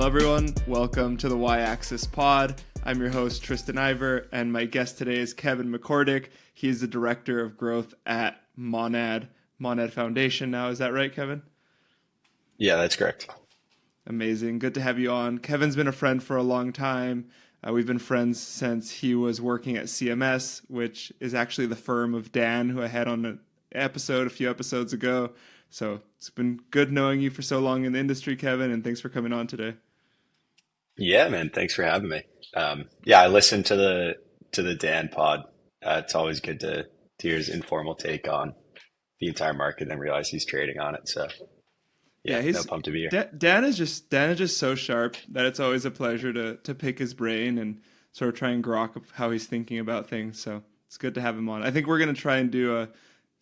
Hello, everyone. Welcome to the Y-Axis Pod. I'm your host, Tristan Yver, and my guest today is Kevin McCordick. He is the Director of Growth at Monad Foundation now. Is that right, Kevin? Yeah, that's correct. Amazing. Good to have you on. Kevin's been a friend for a long time. We've been friends since he was working at CMS, which is actually the firm of Dan, who I had on an episode a few episodes ago. So it's been good knowing you for so long in the industry, Kevin, and thanks for coming on today. Yeah, man. Thanks for having me. Yeah, I listened to the Dan pod. It's always good to hear his informal take on the entire market and realize he's trading on it. So Yeah, yeah, no, pumped to be here. Dan is just so sharp that it's always a pleasure to pick his brain and sort of try and grok how he's thinking about things. So it's good to have him on. I think we're gonna try and do a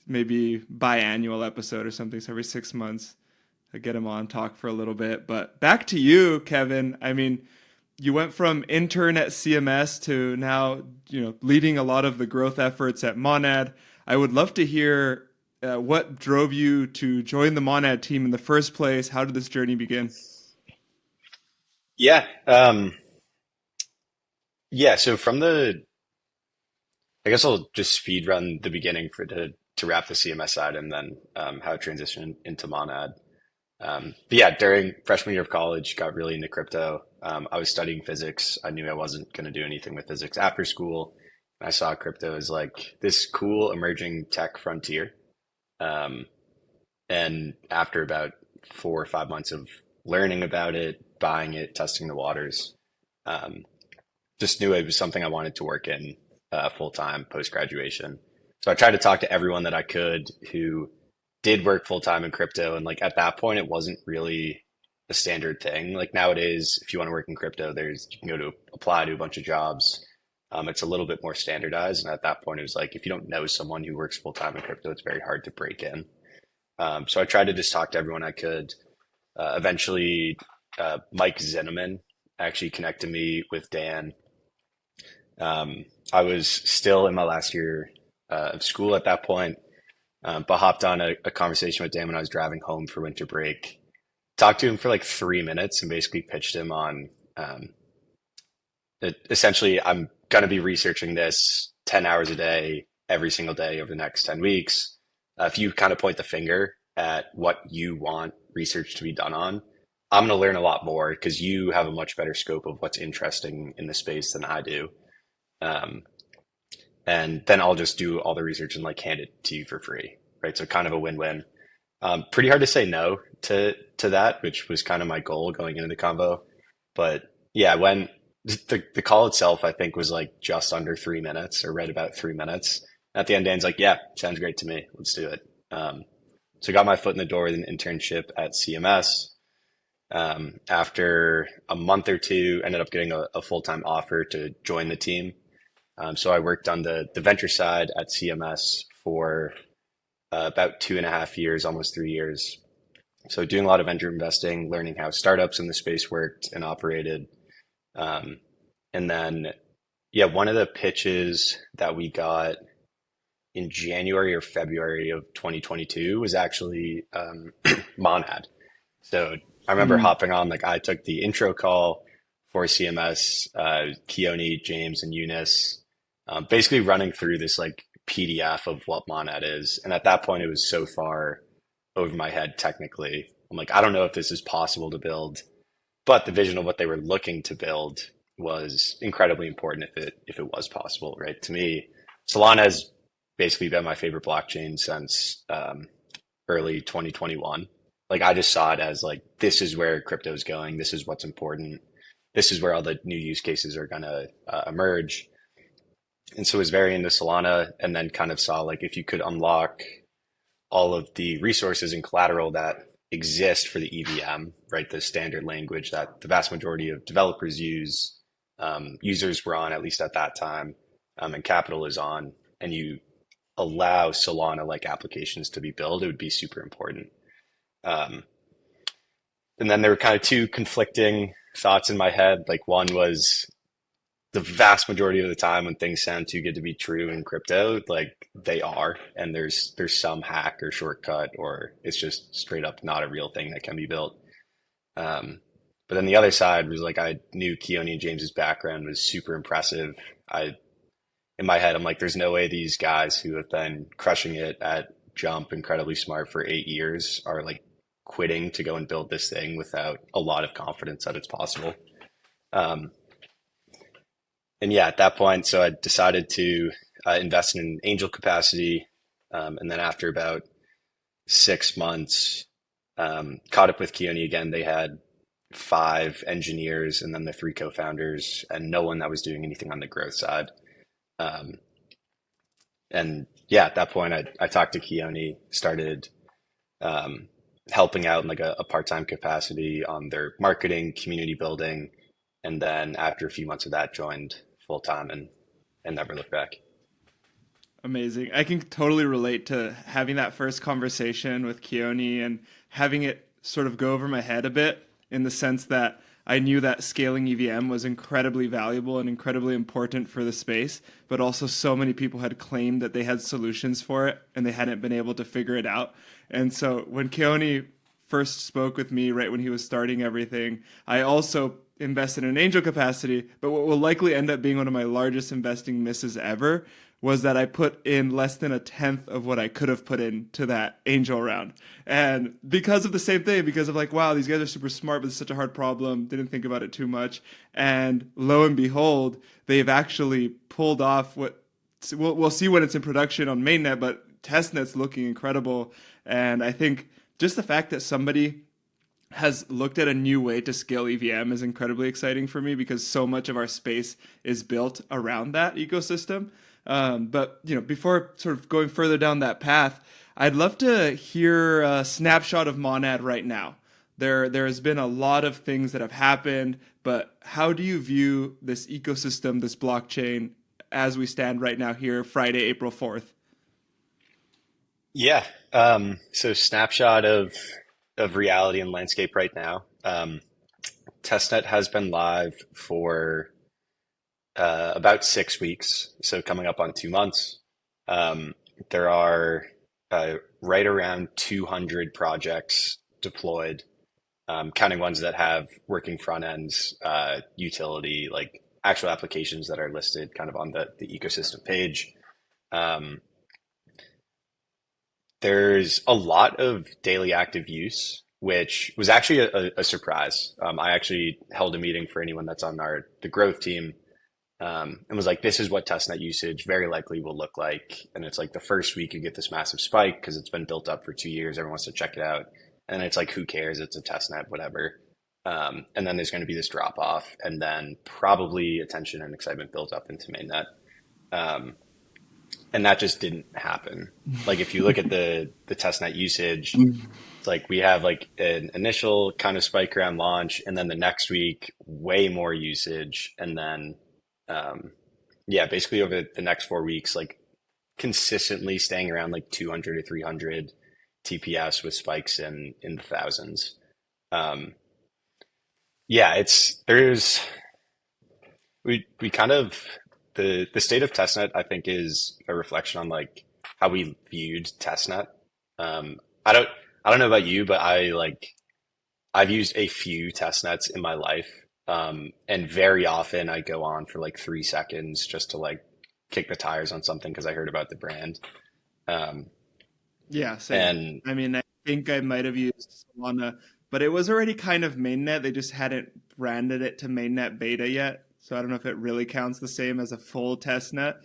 maybe biannual episode or something. So every 6 months, I get him on, talk for a little bit. But back to you, Kevin. I mean, you went from intern at CMS to now, leading a lot of the growth efforts at Monad. I would love to hear what drove you to join the Monad team in the first place. How did this journey begin? Yeah. Yeah. So I guess I'll just speed run the beginning to wrap the CMS side and then how it transitioned into Monad. But yeah, during freshman year of college, got really into crypto. I was studying physics. I knew I wasn't going to do anything with physics after school. I saw crypto as like this cool emerging tech frontier. And after about 4 or 5 months of learning about it, buying it, testing the waters, just knew it was something I wanted to work in full time post graduation. So I tried to talk to everyone that I could who did work full time in crypto. And like at that point, it wasn't really a standard thing. Like nowadays, if you want to work in crypto, you can go to apply to a bunch of jobs. It's a little bit more standardized. And at that point, it was like, if you don't know someone who works full time in crypto, it's very hard to break in. So I tried to just talk to everyone I could. Eventually, Mike Zinneman actually connected me with Dan. I was still in my last year of school at that point, but hopped on a conversation with Dan when I was driving home for winter break. Talked to him for like 3 minutes and basically pitched him on essentially, I'm going to be researching this 10 hours a day, every single day over the next 10 weeks. If you kind of point the finger at what you want research to be done on, I'm going to learn a lot more because you have a much better scope of what's interesting in the space than I do. And then I'll just do all the research and like hand it to you for free, right? So kind of a win-win. Pretty hard to say no to that, which was kind of my goal going into the convo. But yeah, when the call itself, I think was like just under 3 minutes or right about 3 minutes. At the end, Dan's like, yeah, sounds great to me. Let's do it. So I got my foot in the door with an internship at CMS. After a month or two, ended up getting a full-time offer to join the team. So I worked on the venture side at CMS for about 2.5 years, almost 3 years. So doing a lot of venture investing, learning how startups in the space worked and operated. And then, yeah, one of the pitches that we got in January or February of 2022 was actually Monad. So I remember hopping on, like I took the intro call for CMS, Keone, James, and Eunice, basically running through this like PDF of what Monad is. And at that point, it was so far over my head technically. I'm like, I don't know if this is possible to build, but the vision of what they were looking to build was incredibly important if it was possible, right? To me, Solana has basically been my favorite blockchain since early 2021. Like I just saw it as like, this is where crypto is going. This is what's important. This is where all the new use cases are going to emerge. And so I was very into Solana and then kind of saw like if you could unlock all of the resources and collateral that exist for the EVM, right? The standard language that the vast majority of developers use, users were on, at least at that time, and capital is on, and you allow Solana like applications to be built, it would be super important. And then there were kind of two conflicting thoughts in my head. Like one was the vast majority of the time when things sound too good to be true in crypto, like they are, and there's some hack or shortcut, or it's just straight up not a real thing that can be built. But then the other side was like I knew Keone and James's background was super impressive. I In my head, I'm like, there's no way these guys who have been crushing it at Jump, incredibly smart for 8 years, are like quitting to go and build this thing without a lot of confidence that it's possible. Um, and yeah, at that point, so I decided to invest in an angel capacity. And then after about 6 months, caught up with Keone again. They had 5 engineers and then the 3 co-founders, and no one that was doing anything on the growth side. Um, and yeah, at that point, I talked to Keone, started helping out in like a part-time capacity on their marketing, community building, and then after a few months of that, joined full-time and never looked back. Amazing. I can totally relate to having that first conversation with Keone and having it sort of go over my head a bit in the sense that I knew that scaling EVM was incredibly valuable and incredibly important for the space, but also so many people had claimed that they had solutions for it and they hadn't been able to figure it out. And so when Keone first spoke with me right when he was starting everything, I also invested in an angel capacity, but what will likely end up being one of my largest investing misses ever was that I put in less than a tenth of what I could have put into that angel round. And because of the same thing, because of like, wow, these guys are super smart, but it's such a hard problem, didn't think about it too much. And lo and behold, they've actually pulled off what we'll see when it's in production on mainnet, but testnet's looking incredible. And I think just the fact that somebody has looked at a new way to scale EVM is incredibly exciting for me because so much of our space is built around that ecosystem. But before sort of going further down that path, I'd love to hear a snapshot of Monad right now. There has been a lot of things that have happened, but how do you view this ecosystem, this blockchain, as we stand right now here, Friday, April 4th? Yeah. So snapshot of reality and landscape right now. Testnet has been live for about 6 weeks, so coming up on 2 months. There are right around 200 projects deployed, counting ones that have working front ends, utility, like actual applications that are listed kind of on the ecosystem page. Um, there's a lot of daily active use, which was actually a surprise. I actually held a meeting for anyone that's on the growth team, and was like, this is what testnet usage very likely will look like. And it's like the first week you get this massive spike because it's been built up for 2 years. Everyone wants to check it out. And it's like, who cares? It's a testnet, whatever. And then there's going to be this drop off, and then probably attention and excitement built up into mainnet. Um, and that just didn't happen. Like if you look at the testnet usage, it's like we have like an initial kind of spike around launch, and then the next week, way more usage. And then, yeah, basically over the next 4 weeks, like consistently staying around like 200 or 300 TPS with spikes in the thousands. Um, yeah, we kind of, the state of testnet, I think, is a reflection on like how we viewed testnet. Um, I don't, I don't know about you, but I've used a few test nets in my life. And very often I go on for like 3 seconds just to like kick the tires on something because I heard about the brand. Um, Yeah, same. and I mean, I think I might have used Solana, but it was already kind of mainnet. They just hadn't branded it to mainnet beta yet. So I don't know if it really counts the same as a full test net.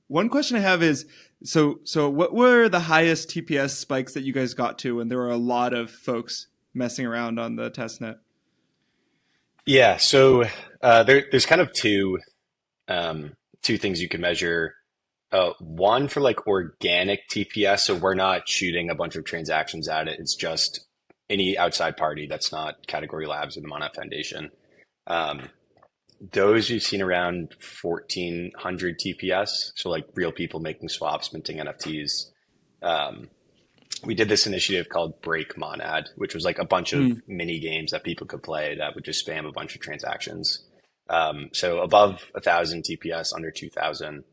One question I have is, so what were the highest TPS spikes that you guys got to when there were a lot of folks messing around on the test net? yeah, so there's kind of two things you can measure. One for like organic TPS, so we're not shooting a bunch of transactions at it. It's just any outside party that's not Category Labs or the Monad Foundation. Um, those we've seen around 1400 TPS, so like real people making swaps, minting NFTs. Um, we did this initiative called Break Monad, which was like a bunch of Mm. mini games that people could play that would just spam a bunch of transactions. So above 1000 TPS, under 2000.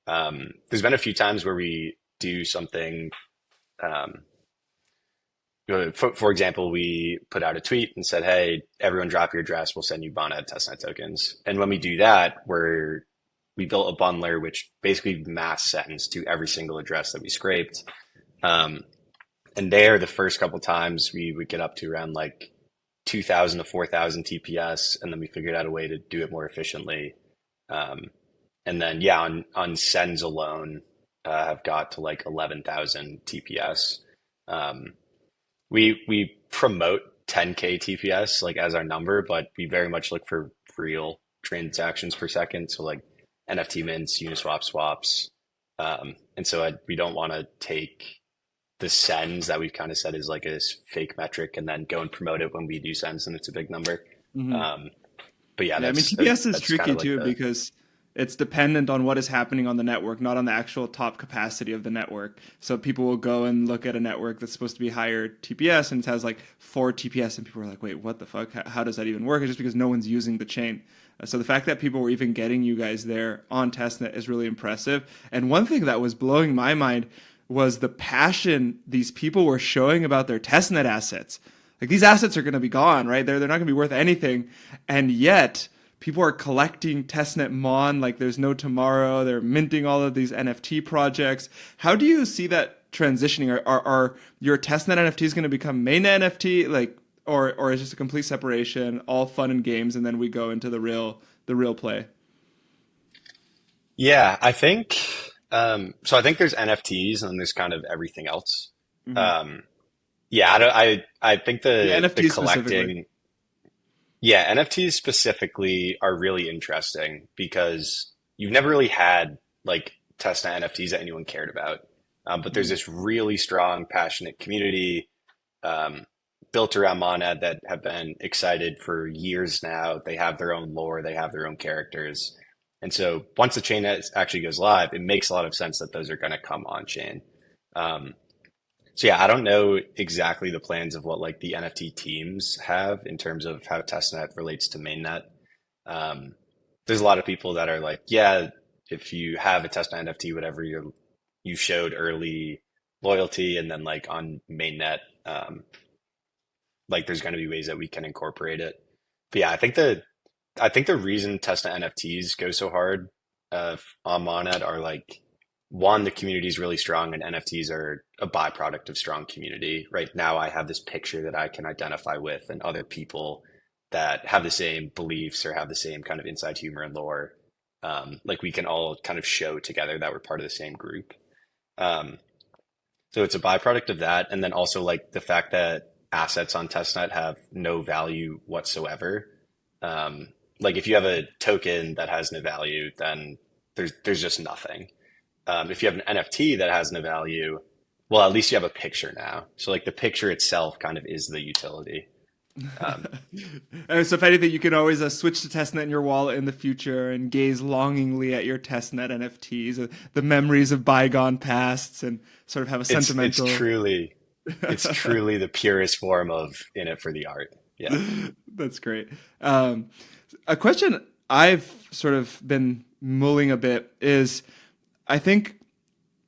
There's been a few times where we do something um, for example, we put out a tweet and said, "Hey, everyone, drop your address. We'll send you Monad testnet tokens." And when we do that, we built a bundler which basically mass sends to every single address that we scraped. Um, and there, the first couple times, we would get up to around like 2,000 to 4,000 TPS, and then we figured out a way to do it more efficiently. Um, and then, yeah, on sends alone, have got to like 11,000 TPS. Um, we promote 10K TPS like as our number, but we very much look for real transactions per second. So like NFT mints, Uniswap swaps. And so we don't want to take the sends that we've kind of said is like a fake metric and then go and promote it when we do sends and it's a big number. Hmm. But yeah, Yeah, I mean TPS is that's kind tricky of like too because it's dependent on what is happening on the network, not on the actual top capacity of the network. So people will go and look at a network that's supposed to be higher TPS and it has like 4 TPS, and people are like, "Wait, what the fuck? How does that even work?" It's just because no one's using the chain. So the fact that people were even getting you guys there on testnet is really impressive. And one thing that was blowing my mind was the passion these people were showing about their testnet assets. Like these assets are going to be gone, right? They're not going to be worth anything, and yet people are collecting testnet mon like there's no tomorrow. They're minting all of these NFT projects. How do you see that transitioning? Are your testnet NFTs going to become mainnet NFT, like, or is just a complete separation, all fun and games, and then we go into the real play? Yeah, I think so. I think there's NFTs and then there's kind of everything else. Hmm. Um, yeah, I think Yeah, the NFTs specifically. collecting, yeah, NFTs specifically are really interesting because you've never really had like testnet NFTs that anyone cared about. But there's Hmm. this really strong, passionate community um, built around Monad that have been excited for years now. They have their own lore, they have their own characters. And so once the chain actually goes live, it makes a lot of sense that those are going to come on chain. Um, so yeah, I don't know exactly the plans of what like the NFT teams have in terms of how testnet relates to mainnet. Um, there's a lot of people that are like, yeah, if you have a testnet NFT, whatever you showed early loyalty, and then like on mainnet, like there's going to be ways that we can incorporate it. But yeah, I think the reason testnet NFTs go so hard on Monad are like one, the community is really strong, and NFTs are a byproduct of strong community. Right now, I have this picture that I can identify with, and other people that have the same beliefs or have the same kind of inside humor and lore. Like we can all kind of show together that we're part of the same group. Um, so it's a byproduct of that, and then also like the fact that assets on testnet have no value whatsoever. Um, like if you have a token that has no value, then there's just nothing. If you have an NFT that has no value, well, at least you have a picture now. So like the picture itself kind of is the utility. Um, So if anything, you can always switch to testnet in your wallet in the future and gaze longingly at your testnet NFTs, the memories of bygone pasts, and sort of have a it's sentimental. truly the purest form of in it for the art. Yeah. That's great. Um, a question I've sort of been mulling a bit is, I think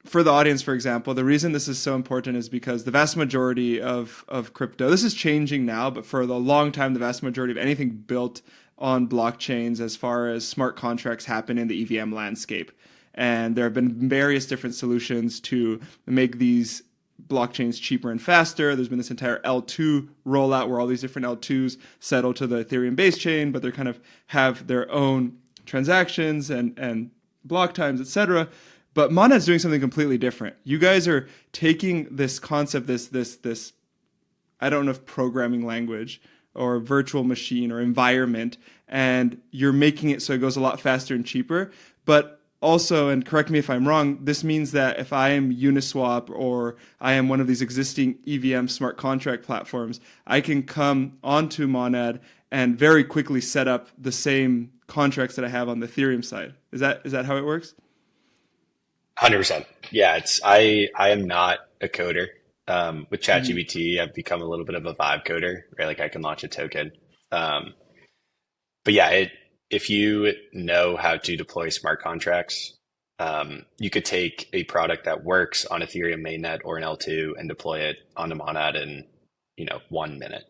for the audience, for example, the reason this is so important is because the vast majority of crypto, this is changing now, but for the long time, the vast majority of anything built on blockchains as far as smart contracts happen in the EVM landscape. And there have been various different solutions to make these blockchains cheaper and faster. There's been this entire L2 rollout where all these different L2s settle to the Ethereum base chain, but they kind of have their own transactions and block times, etc. But Monad's doing something completely different. You guys are taking this concept, this I don't know if programming language or virtual machine or environment, and you're making it so it goes a lot faster and cheaper. But also, and correct me if I'm wrong, this means that if I am Uniswap or I am one of these existing EVM smart contract platforms, I can come onto Monad and very quickly set up the same contracts that I have on the Ethereum side. Is that how it works? 100%. Yeah, I am not a coder. With Mm-hmm. ChatGPT, I've become a little bit of a vibe coder, right? Like I can launch a token. Um, but yeah, if you know how to deploy smart contracts, you could take a product that works on Ethereum mainnet or an L2 and deploy it onto Monad in 1 minute.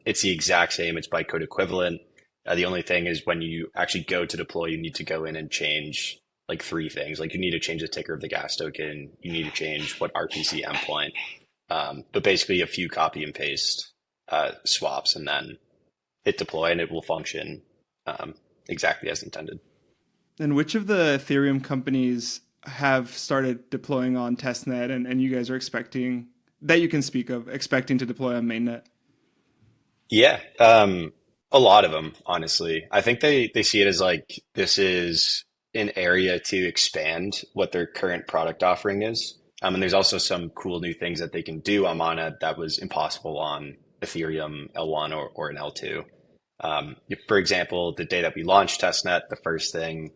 It's the exact same. It's bytecode equivalent. The only thing is when you actually go to deploy, you need to go in and change like three things. Like you need to change the ticker of the gas token. You need to change what RPC endpoint. But basically a few copy and paste swaps and then hit deploy and it will function exactly as intended. And which of the Ethereum companies have started deploying on testnet and you guys are expecting that you can speak of expecting to deploy on mainnet? Yeah, a lot of them, honestly. I think they see it as like this is an area to expand what their current product offering is. And there's also some cool new things that they can do on Monad that was impossible on Ethereum L1 or an L2. For example, the day that we launched testnet, the first thing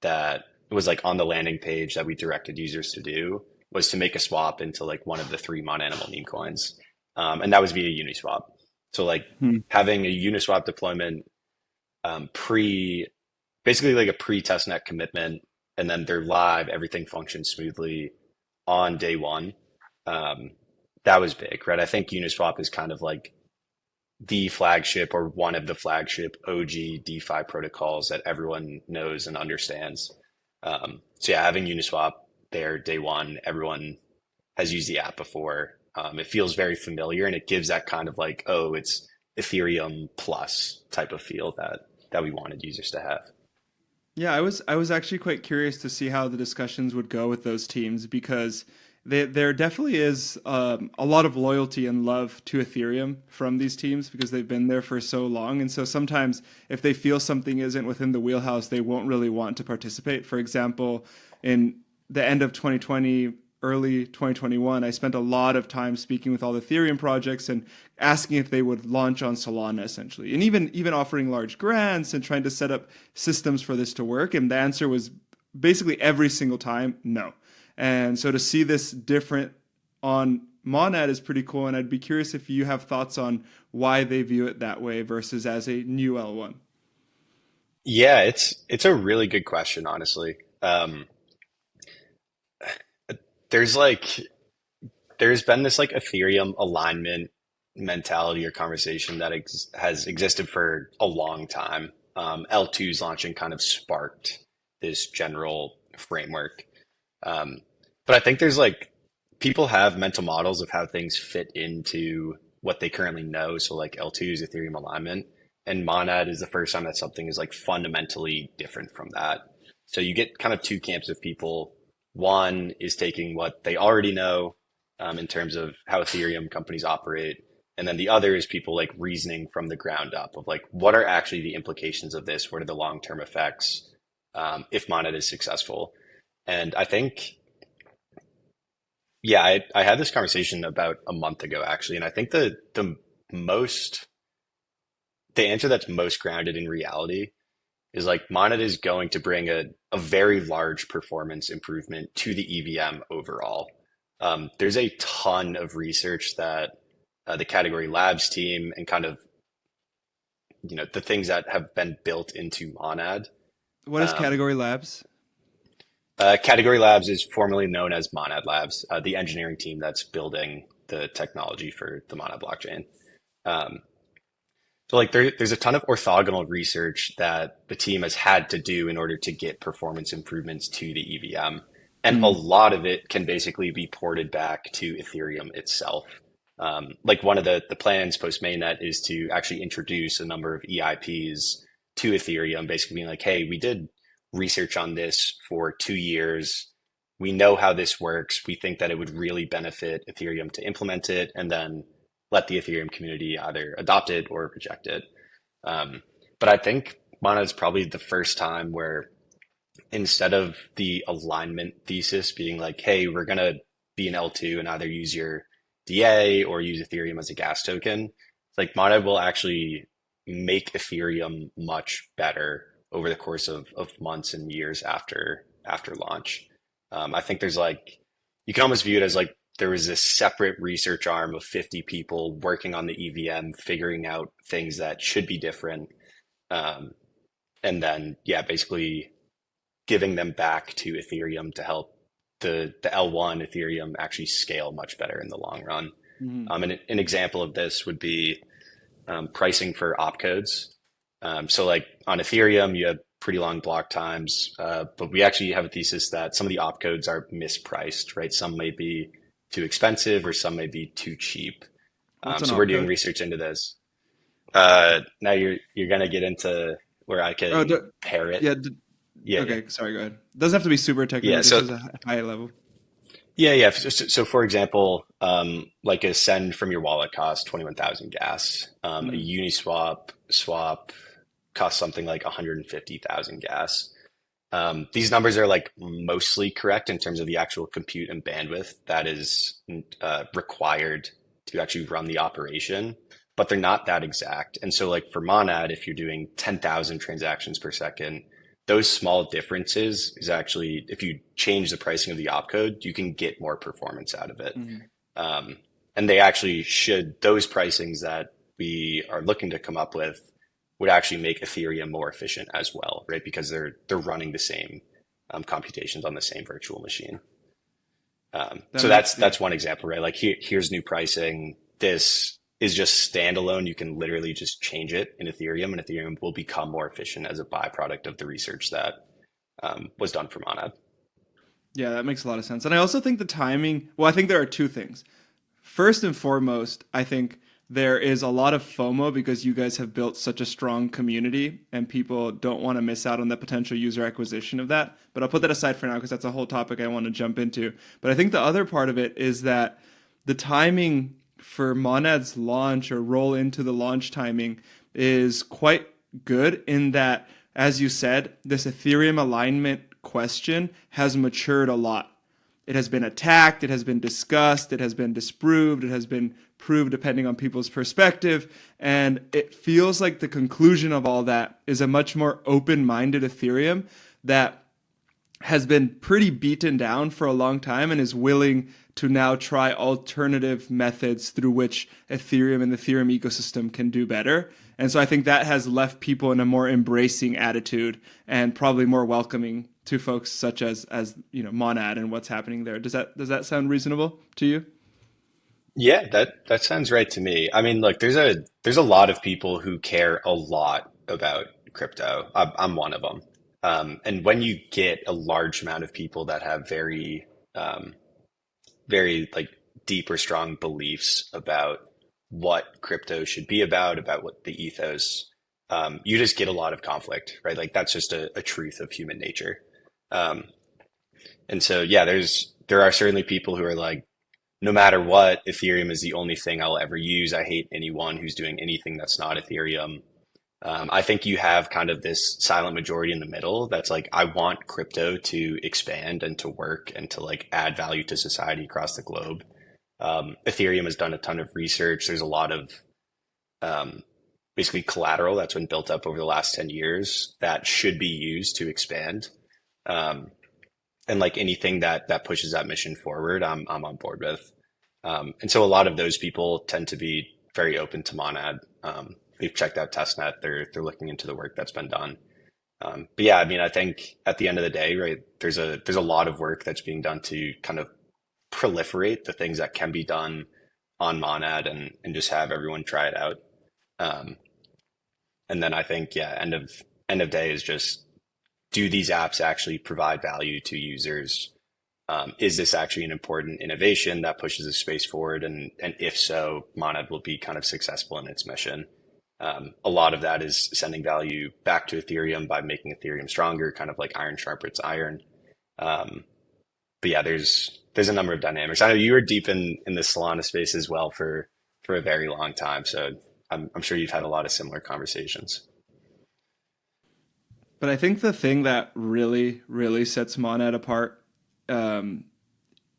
that was like on the landing page that we directed users to do was to make a swap into like one of the three Mon Animal meme coins. And that was via Uniswap. So like having a Uniswap deployment basically like a pre-testnet commitment, and then they're live, everything functions smoothly on day one. That was big, right? I think Uniswap is kind of like the flagship or one of the flagship OG DeFi protocols that everyone knows and understands. So yeah, having Uniswap there day one, everyone has used the app before. It feels very familiar and it gives that kind of like, oh, it's Ethereum plus type of feel that we wanted users to have. Yeah, I was actually quite curious to see how the discussions would go with those teams because there definitely is a lot of loyalty and love to Ethereum from these teams because they've been there for so long. And so sometimes if they feel something isn't within the wheelhouse, they won't really want to participate. For example, in the end of 2020, early 2021, I spent a lot of time speaking with all the Ethereum projects and asking if they would launch on Solana essentially, and even offering large grants and trying to set up systems for this to work. And the answer was basically every single time, no. And so to see this different on Monad is pretty cool. And I'd be curious if you have thoughts on why they view it that way versus as a new L1. Yeah, it's a really good question, honestly. There's like there's been this like Ethereum alignment mentality or conversation that has existed for a long time. L2's launching kind of sparked this general framework. But I think there's like people have mental models of how things fit into what they currently know. So like L2 is Ethereum alignment, and Monad is the first time that something is like fundamentally different from that. So you get kind of two camps of people. One is taking what they already know in terms of how Ethereum companies operate. And then the other is people like reasoning from the ground up of like, what are actually the implications of this? What are the long-term effects if Monad is successful? And I think, yeah, I had this conversation about a month ago, actually. And I think the answer that's most grounded in reality is like Monad is going to bring a very large performance improvement to the EVM overall. There's a ton of research that the Category Labs team and kind of the things that have been built into Monad. What is Category Labs? Category Labs is formerly known as Monad Labs, the engineering team that's building the technology for the Monad blockchain. So like there's a ton of orthogonal research that the team has had to do in order to get performance improvements to the EVM. And a lot of it can basically be ported back to Ethereum itself. Like one of the plans post mainnet is to actually introduce a number of EIPs to Ethereum, basically being like, hey, we did research on this for 2 years. We know how this works. We think that it would really benefit Ethereum to implement it and then let the Ethereum community either adopt it or reject it. But I think Monad is probably the first time where instead of the alignment thesis being like, hey, we're going to be an L2 and either use your DA or use Ethereum as a gas token, it's like Monad will actually make Ethereum much better over the course of months and years after launch. I think there's like, you can almost view it as like there was this separate research arm of 50 people working on the EVM, figuring out things that should be different. And then, yeah, basically giving them back to Ethereum to help the L1 Ethereum actually scale much better in the long run. Mhm. And an example of this would be pricing for opcodes. So like on Ethereum, you have pretty long block times, but we actually have a thesis that some of the opcodes are mispriced, right? Some may be too expensive or some may be too cheap. What's an So we're doing opcode? research into this. Now you're gonna get into where I Oh, can pair it. yeah. Yeah, yeah, Okay, sorry. Go ahead. Doesn't have to be super technical. yeah. Just So as a high level. yeah, yeah. So for example, like a send from your wallet costs 21,000 gas. A Mm. Uniswap swap costs something like 150,000 gas. These numbers are like mostly correct in terms of the actual compute and bandwidth that is required to actually run the operation, but they're not that exact. And so, like for Monad, if you're doing 10,000 transactions per second, those small differences is actually, if you change the pricing of the opcode, you can get more performance out of it. Mhm. Um, and they actually should, those pricings that we are looking to come up with would actually make Ethereum more efficient as well, right? Because they're running the same computations on the same virtual machine. That So makes that's one example, right? Like here's new pricing. This is just standalone. You can literally just change it in Ethereum, and Ethereum will become more efficient as a byproduct of the research that was done for Monad. Yeah, that makes a lot of sense. And I also think the timing. Well, I think there are two things. First and foremost, I think there is a lot of FOMO because you guys have built such a strong community and people don't want to miss out on the potential user acquisition of that. But I'll put that aside for now because that's a whole topic I want to jump into. But I think the other part of it is that the timing for Monad's launch or roll into the launch timing is quite good in that, as you said, this Ethereum alignment question has matured a lot. It has been attacked, it has been discussed, it has been disproved, it has been proved depending on people's perspective. And it feels like the conclusion of all that is a much more open minded Ethereum that has been pretty beaten down for a long time and is willing to now try alternative methods through which Ethereum and the Ethereum ecosystem can do better. And so I think that has left people in a more embracing attitude and probably more welcoming to folks such as Monad and what's happening there. Does that sound reasonable to you? Yeah, that sounds right to me. I mean, look, there's a lot of people who care a lot about crypto. I'm one of them. And when you get a large amount of people that have um, very like deep or strong beliefs about what crypto should be about what the ethos, you just get a lot of conflict, right? Like that's just a truth of human nature. Um, and so, yeah, there are certainly people who are like, no matter what, Ethereum is the only thing I'll ever use. I hate anyone who's doing anything that's not Ethereum. I think you have kind of this silent majority in the middle that's like, I want crypto to expand and to work and to like add value to society across the globe. Ethereum has done a ton of research. There's a lot of um, basically collateral that's been built up over the last 10 years that should be used to expand. Um, and like anything that pushes that mission forward, I'm on board with. And so a lot of those people tend to be very open to Monad. They've checked out testnet. They're looking into the work that's been done. But yeah, I mean, I think at the end of the day, right, there's a lot of work that's being done to kind of proliferate the things that can be done on Monad and just have everyone try it out. Um, and then I think, yeah, end of day is just, do these apps actually provide value to users? Is this actually an important innovation that pushes the space forward? And if so, Monad will be kind of successful in its mission. A lot of that is sending value back to Ethereum by making Ethereum stronger, kind of like iron sharpens iron. Um, but yeah, there's a number of dynamics. I know you were deep in the Solana space as well for a very long time, so I'm sure you've had a lot of similar conversations. But I think the thing that really, really sets Monad apart um,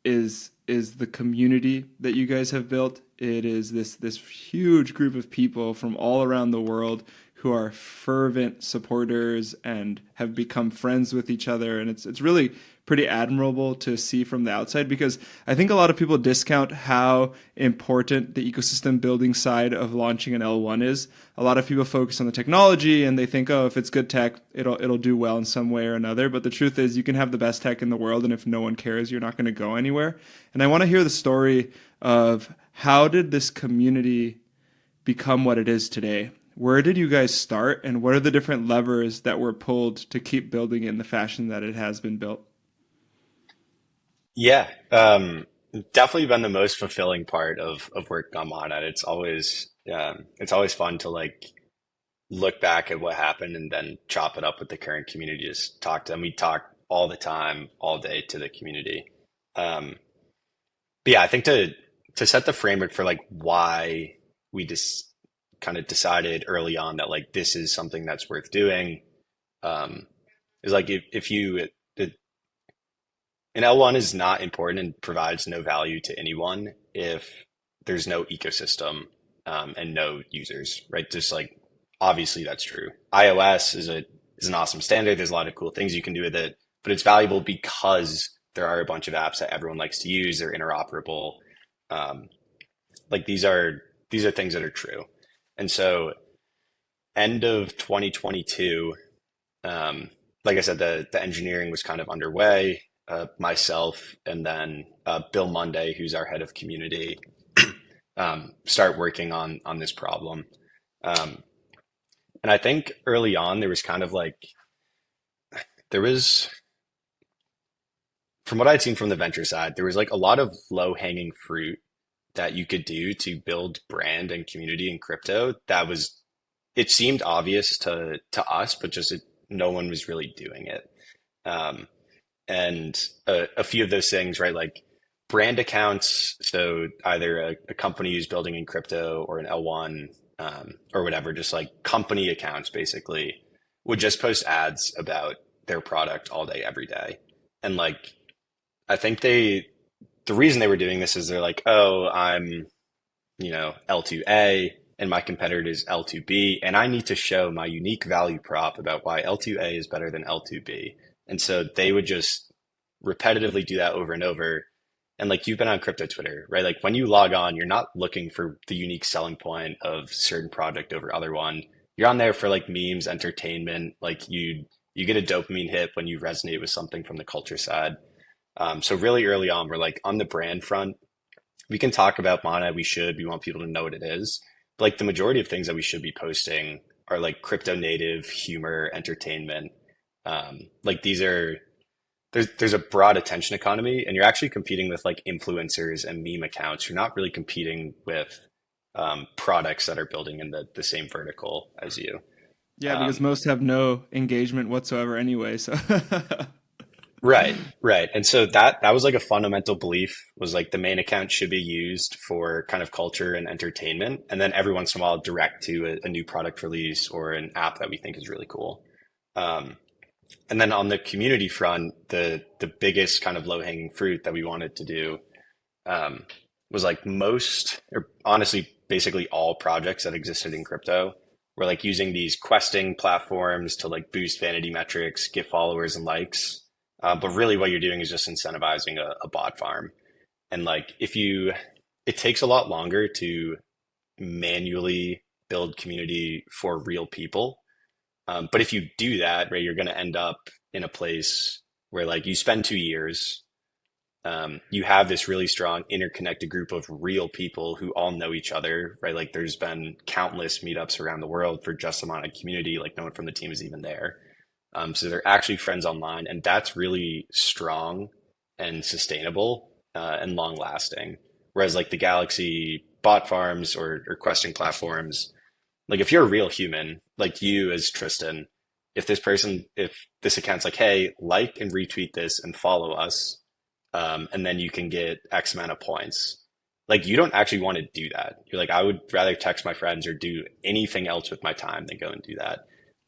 is the community that you guys have built. It is this huge group of people from all around the world who are fervent supporters and have become friends with each other, and it's really pretty admirable to see from the outside because I think a lot of people discount how important the ecosystem building side of launching an L1 is. A lot of people focus on the technology and they think, oh, if it's good tech, it'll do well in some way or another. But the truth is, you can have the best tech in the world, and if no one cares, you're not going to go anywhere. And I want to hear the story of how did this community become what it is today? Where did you guys start, and what are the different levers that were pulled to keep building it in the fashion that it has been built? Yeah, definitely been the most fulfilling part of working on Monad. It's always fun to like look back at what happened and then chop it up with the current community. Just talk to them. We talk all the time, all day to the community. Um, but yeah, I think to set the framework for like why we just kind of decided early on that like this is something that's worth doing, um, is like if you an L1 is not important and provides no value to anyone if there's no ecosystem, and no users, right? Just like obviously that's true. iOS is an awesome standard. There's a lot of cool things you can do with it, but it's valuable because there are a bunch of apps that everyone likes to use. They're interoperable. Um, like these are things that are true. And so end of 2022, like I said, the engineering was kind of underway. Myself and then Bill Monday, who's our head of community, start working on this problem. Um, and I think early on there was kind of like there was, from what I'd seen from the venture side, there was like a lot of low hanging fruit that you could do to build brand and community in crypto. That was, it seemed obvious to us, but just no one was really doing it. Um, and a few of those things, right? Like brand accounts. So either a company who's building in crypto or an L1, or whatever, just like company accounts basically would just post ads about their product all day, every day. And like, I think the reason they were doing this is they're like, oh, I'm, L2A and my competitor is L2B, and I need to show my unique value prop about why L2A is better than L2B. And so they would just repetitively do that over and over. And like you've been on crypto Twitter, right? Like when you log on, you're not looking for the unique selling point of certain project over other one. You're on there for like memes, entertainment. Like you get a dopamine hit when you resonate with something from the culture side. So really early on, we're like on the brand front, we can talk about Mana. We want people to know what it is. But like the majority of things that we should be posting are like crypto native humor, entertainment. Like these are, there's a broad attention economy, and you're actually competing with like influencers and meme accounts. You're not really competing with products that are building in the same vertical as you. Yeah, because Um, most have no engagement whatsoever anyway. So right, right. And so that was like a fundamental belief, was like the main account should be used for kind of culture and entertainment, and then every once in a while direct to a new product release or an app that we think is really cool. Um, and then on the community front, the biggest kind of low hanging fruit that we wanted to do, um, was like most, or honestly, basically all projects that existed in crypto were like using these questing platforms to like boost vanity metrics, get followers and likes. But really, what you're doing is just incentivizing a bot farm. And like, it takes a lot longer to manually build community for real people. But if you do that, right, you're going to end up in a place where like you spend 2 years, you have this really strong interconnected group of real people who all know each other, right? Like there's been countless meetups around the world for just amount of community, like no one from the team is even there. So they're actually friends online, and that's really strong and sustainable, and long lasting. Whereas like the Galaxy bot farms or questing platforms, like if you're a real human, like you as Tristan, if this account's like, hey, like and retweet this and follow us, and then you can get X amount of points. Like you don't actually want to do that. You're like, I would rather text my friends or do anything else with my time than go and do that.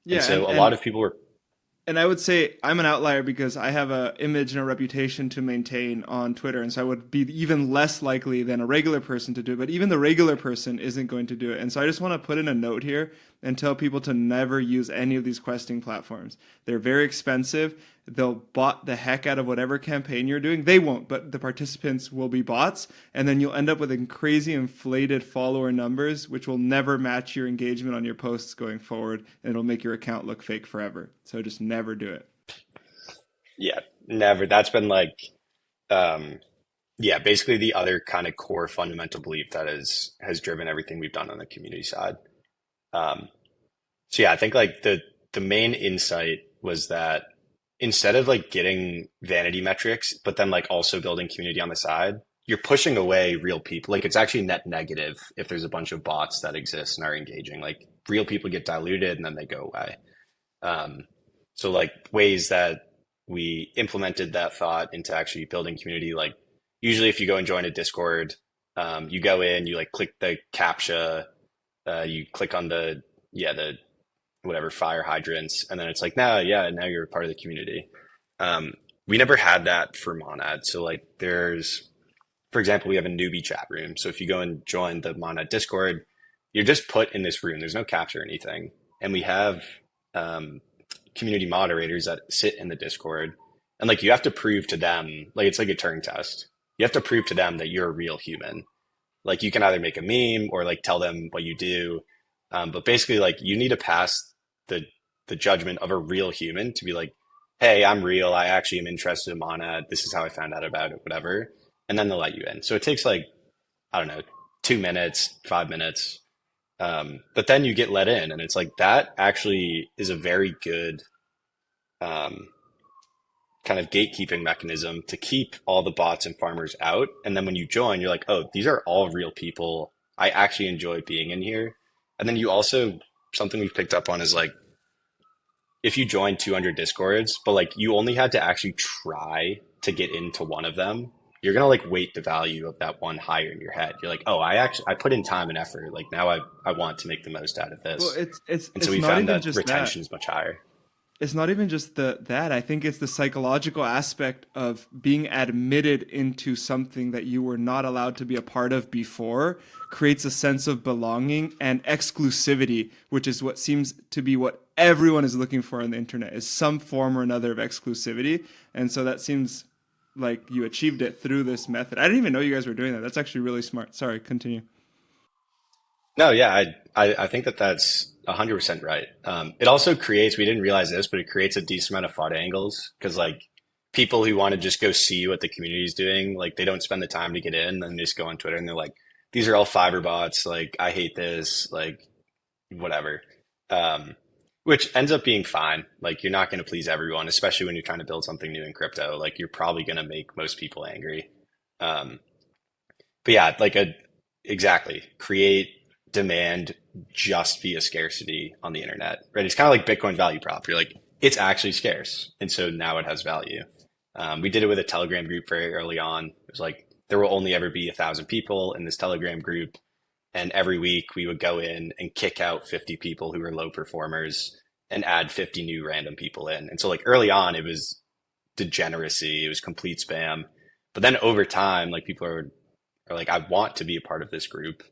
And yeah, so a lot of people were, and I would say I'm an outlier because I have a image and a reputation to maintain on Twitter, and so I would be even less likely than a regular person to do it. But even the regular person isn't going to do it, and so I just want to put in a note here and tell people to never use any of these questing platforms. They're very expensive. They'll bot the heck out of whatever campaign you're doing. They won't, but the participants will be bots, and then you'll end up with crazy inflated follower numbers, which will never match your engagement on your posts going forward, and it'll make your account look fake forever. So just never do it. yeah, never. That's been like, um, Yeah, basically the other kind of core fundamental belief that has driven everything we've done on the community side. Um, so yeah, I think like the main insight was that instead of like getting vanity metrics, but then like also building community on the side, you're pushing away real people. Like it's actually net negative if there's a bunch of bots that exist and are engaging. Like real people get diluted and then they go away. Um, so like ways that we implemented that thought into actually building community, like usually if you go and join a Discord, you go in, you like click the CAPTCHA, you click on the whatever fire hydrants, and then it's like, now, yeah, now you're a part of the community. Um, we never had that for Monad. So like there's, for example, we have a newbie chat room. So if you go and join the Monad Discord, you're just put in this room. There's no capture or anything. And we have um, community moderators that sit in the Discord. And like you have to prove to them, like it's like a Turing test. You have to prove to them that you're a real human. Like you can either make a meme or like tell them what you do. But basically like you need to pass the the judgment of a real human to be like, hey, I'm real. I actually am interested in Monad. This is how I found out about it, whatever. And then they'll let you in. So it takes like, I don't know, 2 minutes, 5 minutes. But then you get let in, and it's like that actually is a very good um, kind of gatekeeping mechanism to keep all the bots and farmers out. And then when you join, you're like, oh, these are all real people. I actually enjoy being in here. And then you also, something we've picked up on is like, if you join 200 discords, but like you only had to actually try to get into one of them, you're gonna like weight the value of that one higher in your head. You're like, oh, I put in time and effort. Like now I want to make the most out of Well, this. it's And so it's we not found even that just that. retention is much higher. It's not even just that. I think it's the psychological aspect of being admitted into something that you were not allowed to be a part of before creates a sense of belonging and exclusivity, which is what seems to be what everyone is looking for on the internet is some form or another of exclusivity. And so that seems like you achieved it through this method. I didn't even know you guys were doing that. That's actually really smart. Sorry, continue. No, yeah, I think that that's 100% right. It also creates, we didn't realize this, but it creates a decent amount of FUD angles because like people who want to just go see what the community is doing, like they don't spend the time to get in, then they just go on Twitter and they're like, these are all Fiverr bots. Like I hate this, like whatever. Um, which ends up being fine. Like you're not going to please everyone, especially when you're trying to build something new in crypto. Like you're probably going to make most people angry. Um, but yeah, exactly create demand just via scarcity on the internet, right? It's kind of like Bitcoin value prop. You're like, it's actually scarce. And so now it has value. We did it with a Telegram group very early on. It was like, there will only ever be 1,000 people in this Telegram group. And every week we would go in and kick out 50 people who were low performers and add 50 new random people in. And so like early on, it was degeneracy. It was complete spam. But then over time, like are like, I want to be a part of this group.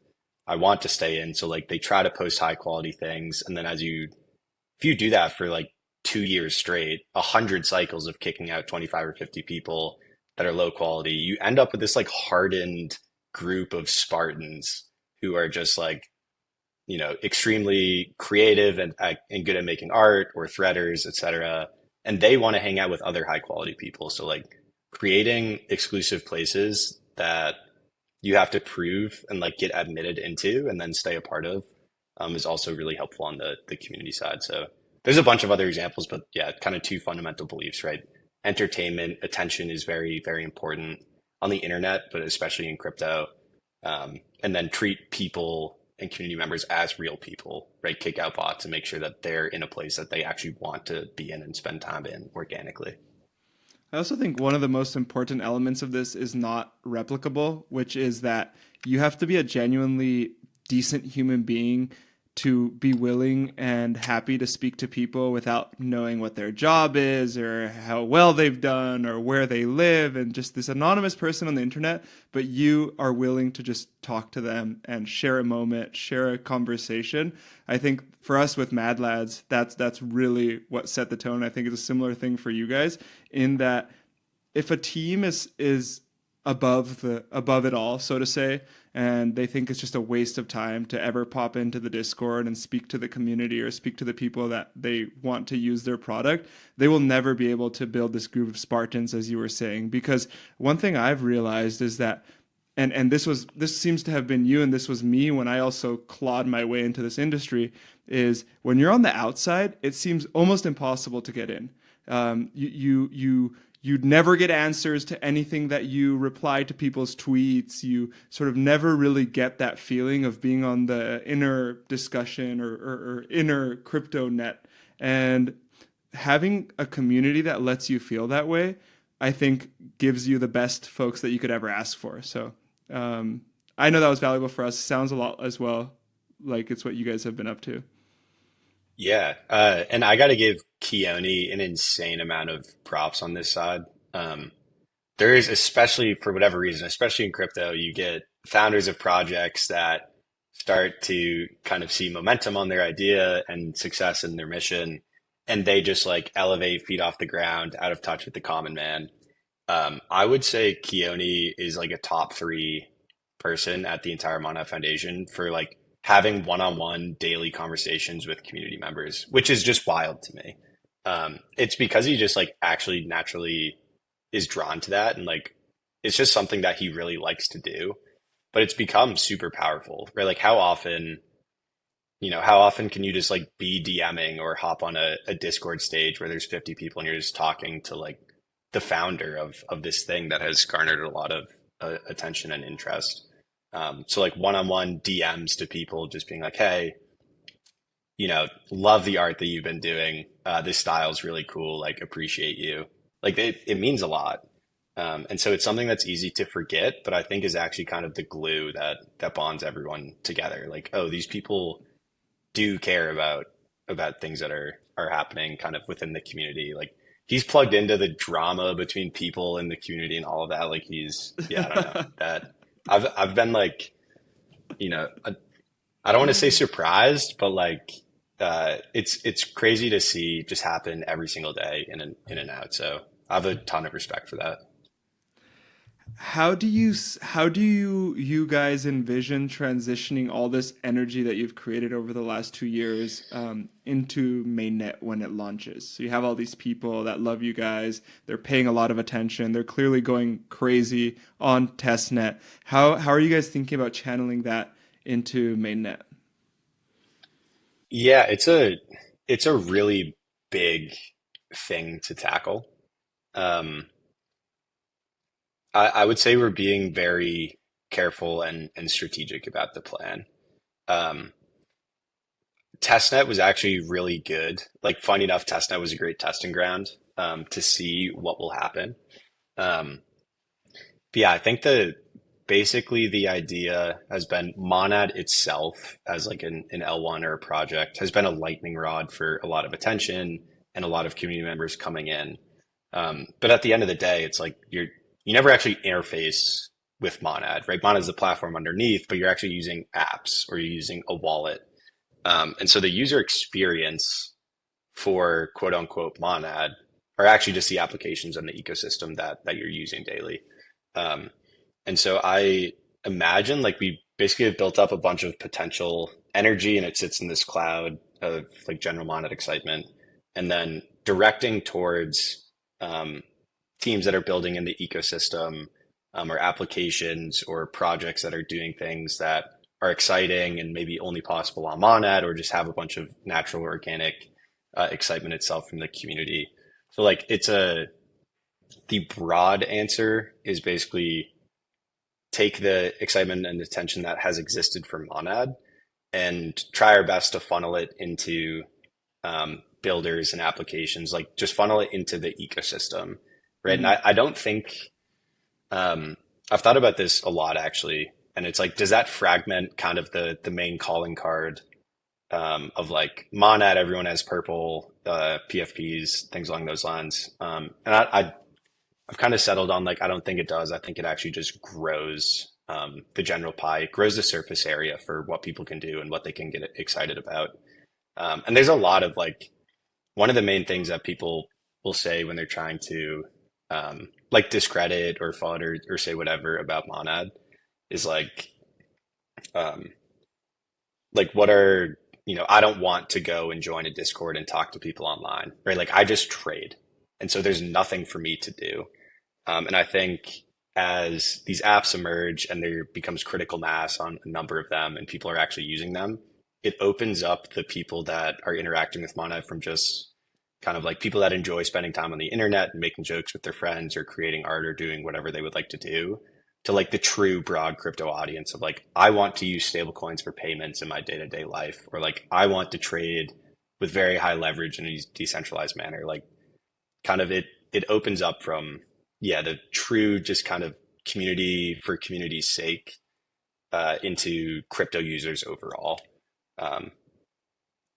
I want to stay in. So like they try to post high quality things. And then if you do that for like 2 years straight, 100 cycles of kicking out 25 or 50 people that are low quality, you end up with this like hardened group of Spartans who are just like, extremely creative and good at making art or threaders, etc. And they want to hang out with other high quality people. So like creating exclusive places that you have to prove and like get admitted into and then stay a part of is also really helpful on the community side. So there's a bunch of other examples, but yeah, kind of two fundamental beliefs, right? Entertainment, attention is very, very important on the internet, but especially in crypto. And then treat people and community members as real people, right? Kick out bots and make sure that they're in a place that they actually want to be in and spend time in organically. I also think one of the most important elements of this is not replicable, which is that you have to be a genuinely decent human being to be willing and happy to speak to people without knowing what their job is or how well they've done or where they live and just this anonymous person on the internet, but you are willing to just talk to them and share a moment, share a conversation. I think for us with Mad Lads, that's really what set the tone. I think it's a similar thing for you guys in that if a team is above it all, so to say, and they think it's just a waste of time to ever pop into the Discord and speak to the community or speak to the people that they want to use their product. They will never be able to build this group of Spartans, as you were saying, because one thing I've realized is that, and this seems to have been you, and this was me when I also clawed my way into this industry, is when you're on the outside, it seems almost impossible to get in. You'd never get answers to anything that you reply to people's tweets. You sort of never really get that feeling of being on the inner discussion or inner crypto net. And having a community that lets you feel that way, I think gives you the best folks that you could ever ask for. So I know that was valuable for us. Sounds a lot as well like it's what you guys have been up to. Yeah, and I got to give Keone an insane amount of props on this side. Um, there is, especially for whatever reason, especially in crypto, you get founders of projects that start to kind of see momentum on their idea and success in their mission, and they just like elevate, feet off the ground, out of touch with the common man. I would say Keone is like a top three person at the entire Mana Foundation for like having one-on-one daily conversations with community members, which is just wild to me. It's because he just like actually naturally is drawn to that, and like it's just something that he really likes to do. But it's become super powerful, right? Like how often can you just like be DMing or hop on a Discord stage where there's 50 people and you're just talking to like the founder of this thing that has garnered a lot of attention and interest. So like one-on-one DMs to people, just being like, hey, love the art that you've been doing. This style's really cool. Like, appreciate you. Like, it means a lot. And so it's something that's easy to forget, but I think is actually kind of the glue that bonds everyone together. Like, oh, these people do care about things that are happening kind of within the community. Like, he's plugged into the drama between people in the community and all of that. Like, yeah, I don't know that. I've been like, I don't want to say surprised, but like it's crazy to see just happen every single day in and out. So I have a ton of respect for that. How do you guys envision transitioning all this energy that you've created over the last 2 years into mainnet when it launches? So you have all these people that love you guys. They're paying a lot of attention. They're clearly going crazy on testnet. How are you guys thinking about channeling that into mainnet? Yeah, it's a really big thing to tackle. Um, I would say we're being very careful and strategic about the plan. Um, Testnet was actually really good. Like, funny enough, testnet was a great testing ground to see what will happen. Um, but yeah, I think that basically the idea has been Monad itself as like an L1 or a project has been a lightning rod for a lot of attention and a lot of community members coming in. But at the end of the day, it's like you never actually interface with Monad, right? Monad is the platform underneath, but you're actually using apps or you're using a wallet. And so the user experience for quote unquote Monad are actually just the applications and the ecosystem that you're using daily. Um, and so I imagine like we basically have built up a bunch of potential energy and it sits in this cloud of like general Monad excitement and then directing towards teams that are building in the ecosystem or applications or projects that are doing things that are exciting and maybe only possible on Monad or just have a bunch of natural organic excitement itself from the community. So like the broad answer is basically take the excitement and attention that has existed for Monad and try our best to funnel it into builders and applications, like just funnel it into the ecosystem, right? And Mm-hmm. I don't think I've thought about this a lot actually, and it's like, does that fragment kind of the main calling card of like Monad? Everyone has purple PFPs, things along those lines, and I've kind of settled on like I don't think it does. I think it actually just grows the general pie. It grows the surface area for what people can do and what they can get excited about. And there's a lot of like one of the main things that people will say when they're trying to like discredit or FUD or say whatever about Monad is um, like what are, I don't want to go and join a Discord and talk to people online, right? Like I just trade. And so there's nothing for me to do. And I think as these apps emerge and there becomes critical mass on a number of them and people are actually using them, it opens up the people that are interacting with Monad from just kind of like people that enjoy spending time on the internet and making jokes with their friends or creating art or doing whatever they would like to do to like the true broad crypto audience of like, I want to use stable coins for payments in my day-to-day life, or like I want to trade with very high leverage in a decentralized manner. Like kind of it opens up from, yeah, the true just kind of community for community's sake into crypto users overall. Um,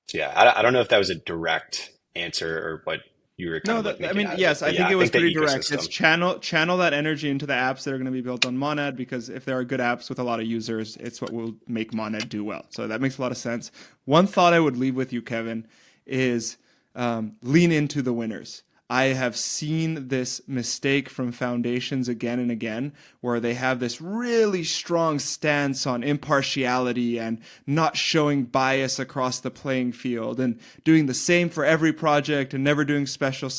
so yeah, I don't know if that was a direct answer or what you were kind No, of like I making mean, out of it. yes, I But think yeah, it I was think the pretty direct. It's ecosystem. channel that energy into the apps that are going to be built on Monad, because if there are good apps with a lot of users, it's what will make Monad do well. So that makes a lot of sense. One thought I would leave with you, Kevin, is lean into the winners. I have seen this mistake from foundations again and again, where they have this really strong stance on impartiality and not showing bias across the playing field and doing the same for every project and never doing special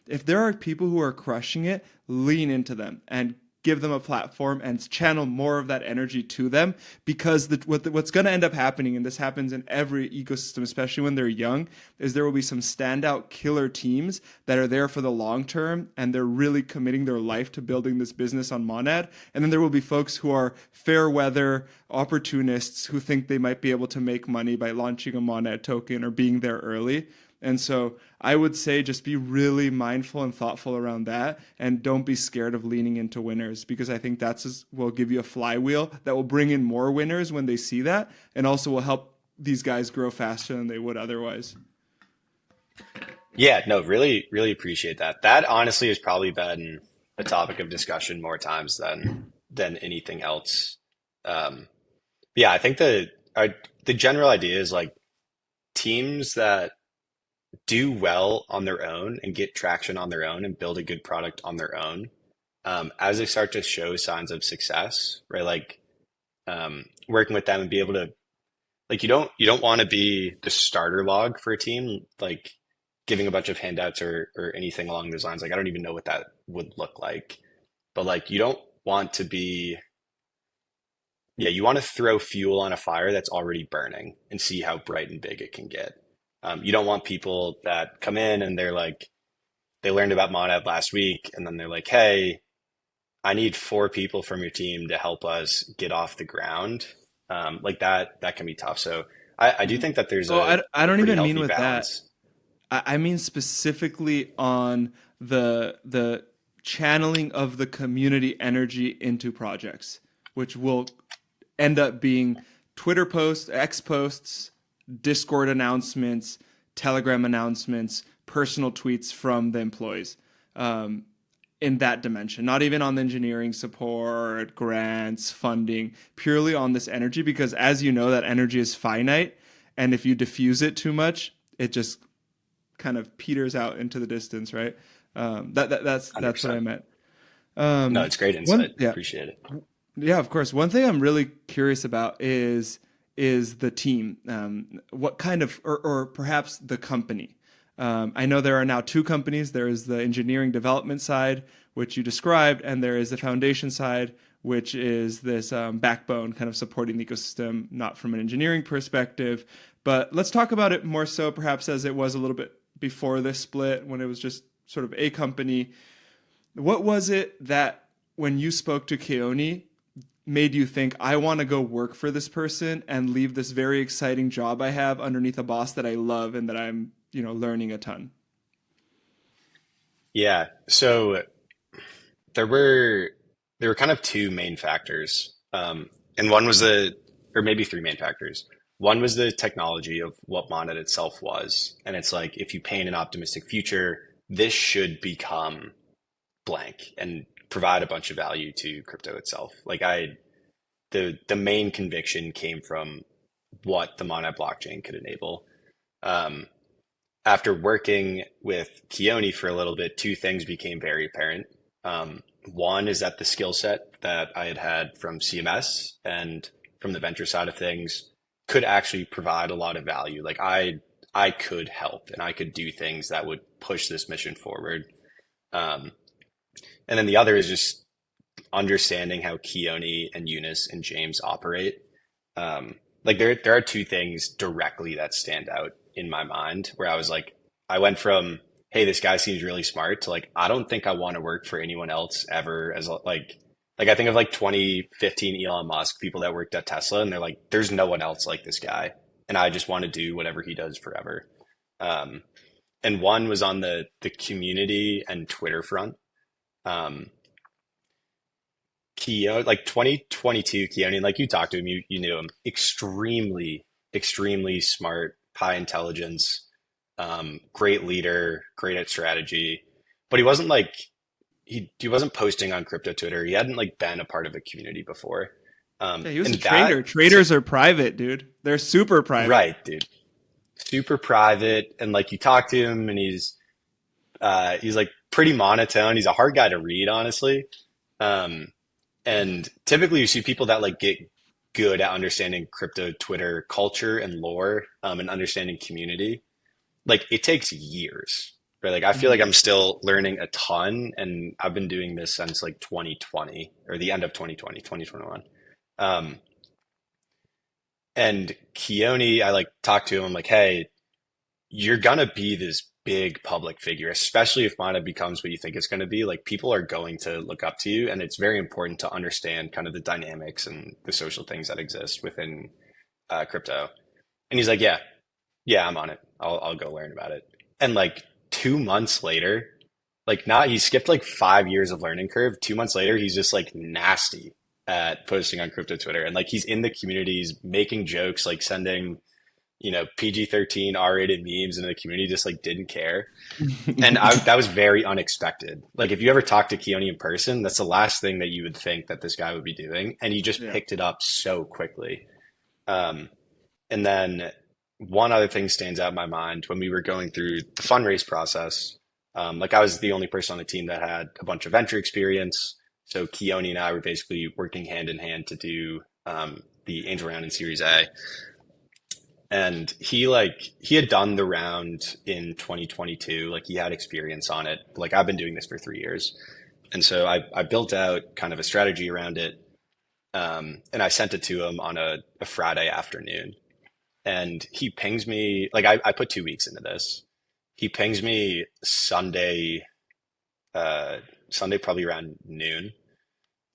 If there are people who are crushing it, lean into them and give them a platform and channel more of that energy to them, because what's going to end up happening, and this happens in every ecosystem, especially when they're young, is there will be some standout killer teams that are there for the long term and they're really committing their life to building this business on Monad. And then there will be folks who are fair weather opportunists who think they might be able to make money by launching a Monad token or being there early. And so I would say just be really mindful and thoughtful around that, and don't be scared of leaning into winners, because I think will give you a flywheel that will bring in more winners when they see that, and also will help these guys grow faster than they would otherwise. Yeah, no, really, really appreciate that. That honestly has probably been a topic of discussion more times than anything else. Um, yeah, I think the general idea is like teams that do well on their own and get traction on their own and build a good product on their own, as they start to show signs of success, right? Like working with them and be able to like you don't want to be the starter log for a team, like giving a bunch of handouts or anything along those lines. Like I don't even know what that would look like, but like you don't want to be yeah, you want to throw fuel on a fire that's already burning and see how bright and big it can get. You don't want people that come in and they're like, they learned about Monad last week, and then they're like, hey, I need four people from your team to help us get off the ground. Like that can be tough. So I do think that there's Oh, I a don't pretty even mean healthy with that. balance. I mean specifically on the channeling of the community energy into projects, which will end up being Twitter posts, X posts, Discord announcements, Telegram announcements, personal tweets from the employees, in that dimension. Not even on the engineering support, grants, funding, purely on this energy, because as you know, that energy is finite, and if you diffuse it too much, it just kind of peters out into the distance, right? That's what I 100%. meant. No, Um, it's great one, insight. yeah, Appreciate it. yeah, of course. One thing I'm really curious about is the team. What kind of, or perhaps the company. I know there are now two companies. There is the engineering development side, which you described, and there is the foundation side, which is this backbone kind of supporting the ecosystem, not from an engineering perspective. But let's talk about it more so perhaps as it was a little bit before this split, when it was just sort of a company. What was it that when you spoke to Keone made you think, I want to go work for this person and leave this very exciting job I have underneath a boss that I love and that I'm, learning a ton? Yeah. So there were there were kind of two main factors, and one was or maybe three main factors. One was the technology of what Monet itself was, and it's like if you paint an optimistic future, this should become blank and provide a bunch of value to crypto itself. The main conviction came from what the Monet blockchain could enable. Um, After working with Keone for a little bit, two things became very apparent. One is that the skill set that I had from CMS and from the venture side of things could actually provide a lot of value. Like I could help and I could do things that would push this mission forward. Um, and then the other is just understanding how Keone and Eunice and James operate. Like there are two things directly that stand out in my mind where I was like, I went from, hey, this guy seems really smart to like, I don't think I want to work for anyone else ever as like I think of like 2015 Elon Musk, people that worked at Tesla, and they're like, there's no one else like this guy. And I just want to do whatever he does forever. Um, and one was on the community and Twitter front. Um, Keone, like 2022, Keone, like you talked to him, you knew him, extremely smart, high intelligence, great leader, great at strategy, but he wasn't like he wasn't posting on crypto Twitter. He hadn't like been a part of a community before. Yeah, he was And a trader. that Traders are private, dude. They're super private. right, dude, super private, and like you talk to him, and he's like pretty monotone. He's a hard guy to read, honestly. Um, And typically you see people that like get good at understanding crypto Twitter culture and lore, and understanding community. Like it takes years, right? Like I feel like Mhm. I'm still learning a ton and I've been doing this since like 2020 or the end of 2020, 2021. Um, and Keone, I like talked to him. I'm like, hey, you're gonna be this big public figure, especially if Mana becomes what you think it's going to be. Like people are going to look up to you, and it's very important to understand kind of the dynamics and the social things that exist within crypto. And he's like, yeah, yeah, I'm on it. I'll go learn about it. And like 2 months later, like not he skipped like 5 years of learning curve. 2 months later, he's just like nasty at posting on crypto Twitter, and like he's in the communities making jokes, like sending PG-13 R-rated memes into the community, just like didn't care. And that was very unexpected. Like if you ever talk to Keone in person, that's the last thing that you would think that this guy would be doing. And he just Yeah. picked it up so quickly. Um, and then one other thing stands out in my mind when we were going through the fundraise process. Like I was the only person on the team that had a bunch of venture experience. So Keone and I were basically working hand in hand to do the angel round in Series A. And he had done the round in 2022. Like he had experience on it. Like I've been doing this for 3 years. And so I built out kind of a strategy around it. And I sent it to him on a Friday afternoon. And he pings me, like I put 2 weeks into this. He pings me Sunday probably around noon,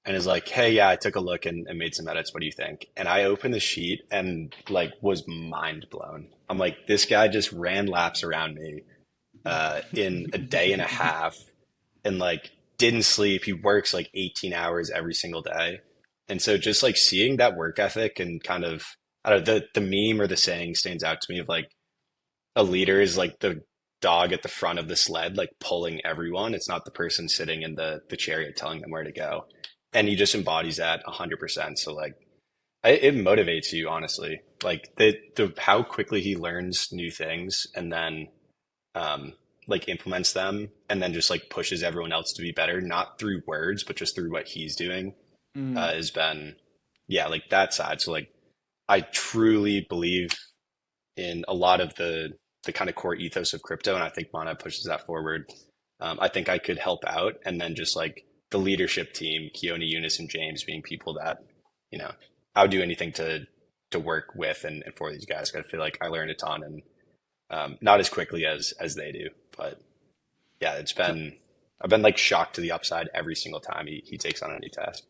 and is like, hey, yeah, I took a look and made some edits. What do you think? And I opened the sheet and like was mind blown. I'm like, this guy just ran laps around me in a day and a half and like didn't sleep. He works like 18 hours every single day. And so just like seeing that work ethic and kind of, I don't know, the meme or the saying stands out to me of like a leader is like the dog at the front of the sled, like pulling everyone. It's not the person sitting in the chariot telling them where to go. And he just embodies that 100%. So like it motivates you, honestly. Like the how quickly he learns new things and then like implements them and then just like pushes everyone else to be better, not through words, but just through what he's doing, Mm. has been, yeah, like that side. So like I truly believe in a lot of the kind of core ethos of crypto, and I think Mana pushes that forward. I think I could help out, and then just like the leadership team, Keone, Eunice, and James being people that you know I would do anything to work with and for these guys. I feel like I learned a ton, and not as quickly as they do, but yeah, I've been like shocked to the upside every single time he takes on a new task.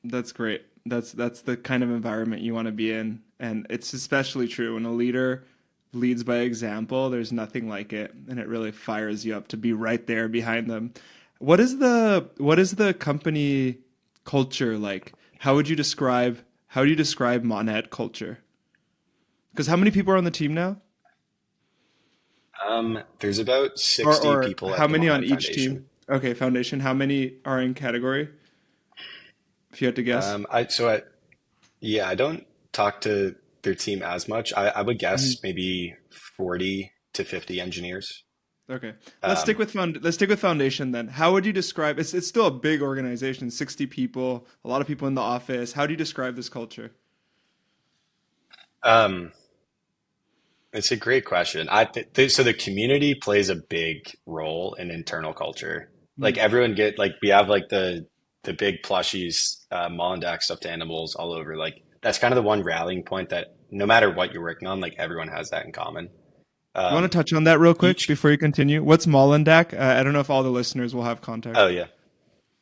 That's great. That's the kind of environment you want to be in, and it's especially true when a leader leads by example. There's nothing like it, and it really fires you up to be right there behind them. What is the company culture like? How do you describe Monet culture? Because how many people are on the team now, There's about or 60 or people how at the many on Monet each Foundation. team? Okay, foundation. How many are in category? If you had to guess. Yeah, I don't talk to their team as much. I would Mhm. guess maybe 40 to 50 engineers. Okay. Um, Let's stick with foundation then. How would you describe it's still a big organization, 60 people, a lot of people in the office. How do you describe this culture? um, it's a great question. So the community plays a big role in internal culture. Like Hmm. everyone get like we have like the big plushies, Mollendak stuffed animals all over. Like that's kind of the one rallying point that no matter what you're working on, like everyone has that in common. You want Um, to touch on that real quick each before you continue? What's Mollendak? I don't know if all the listeners will have Oh context. yeah.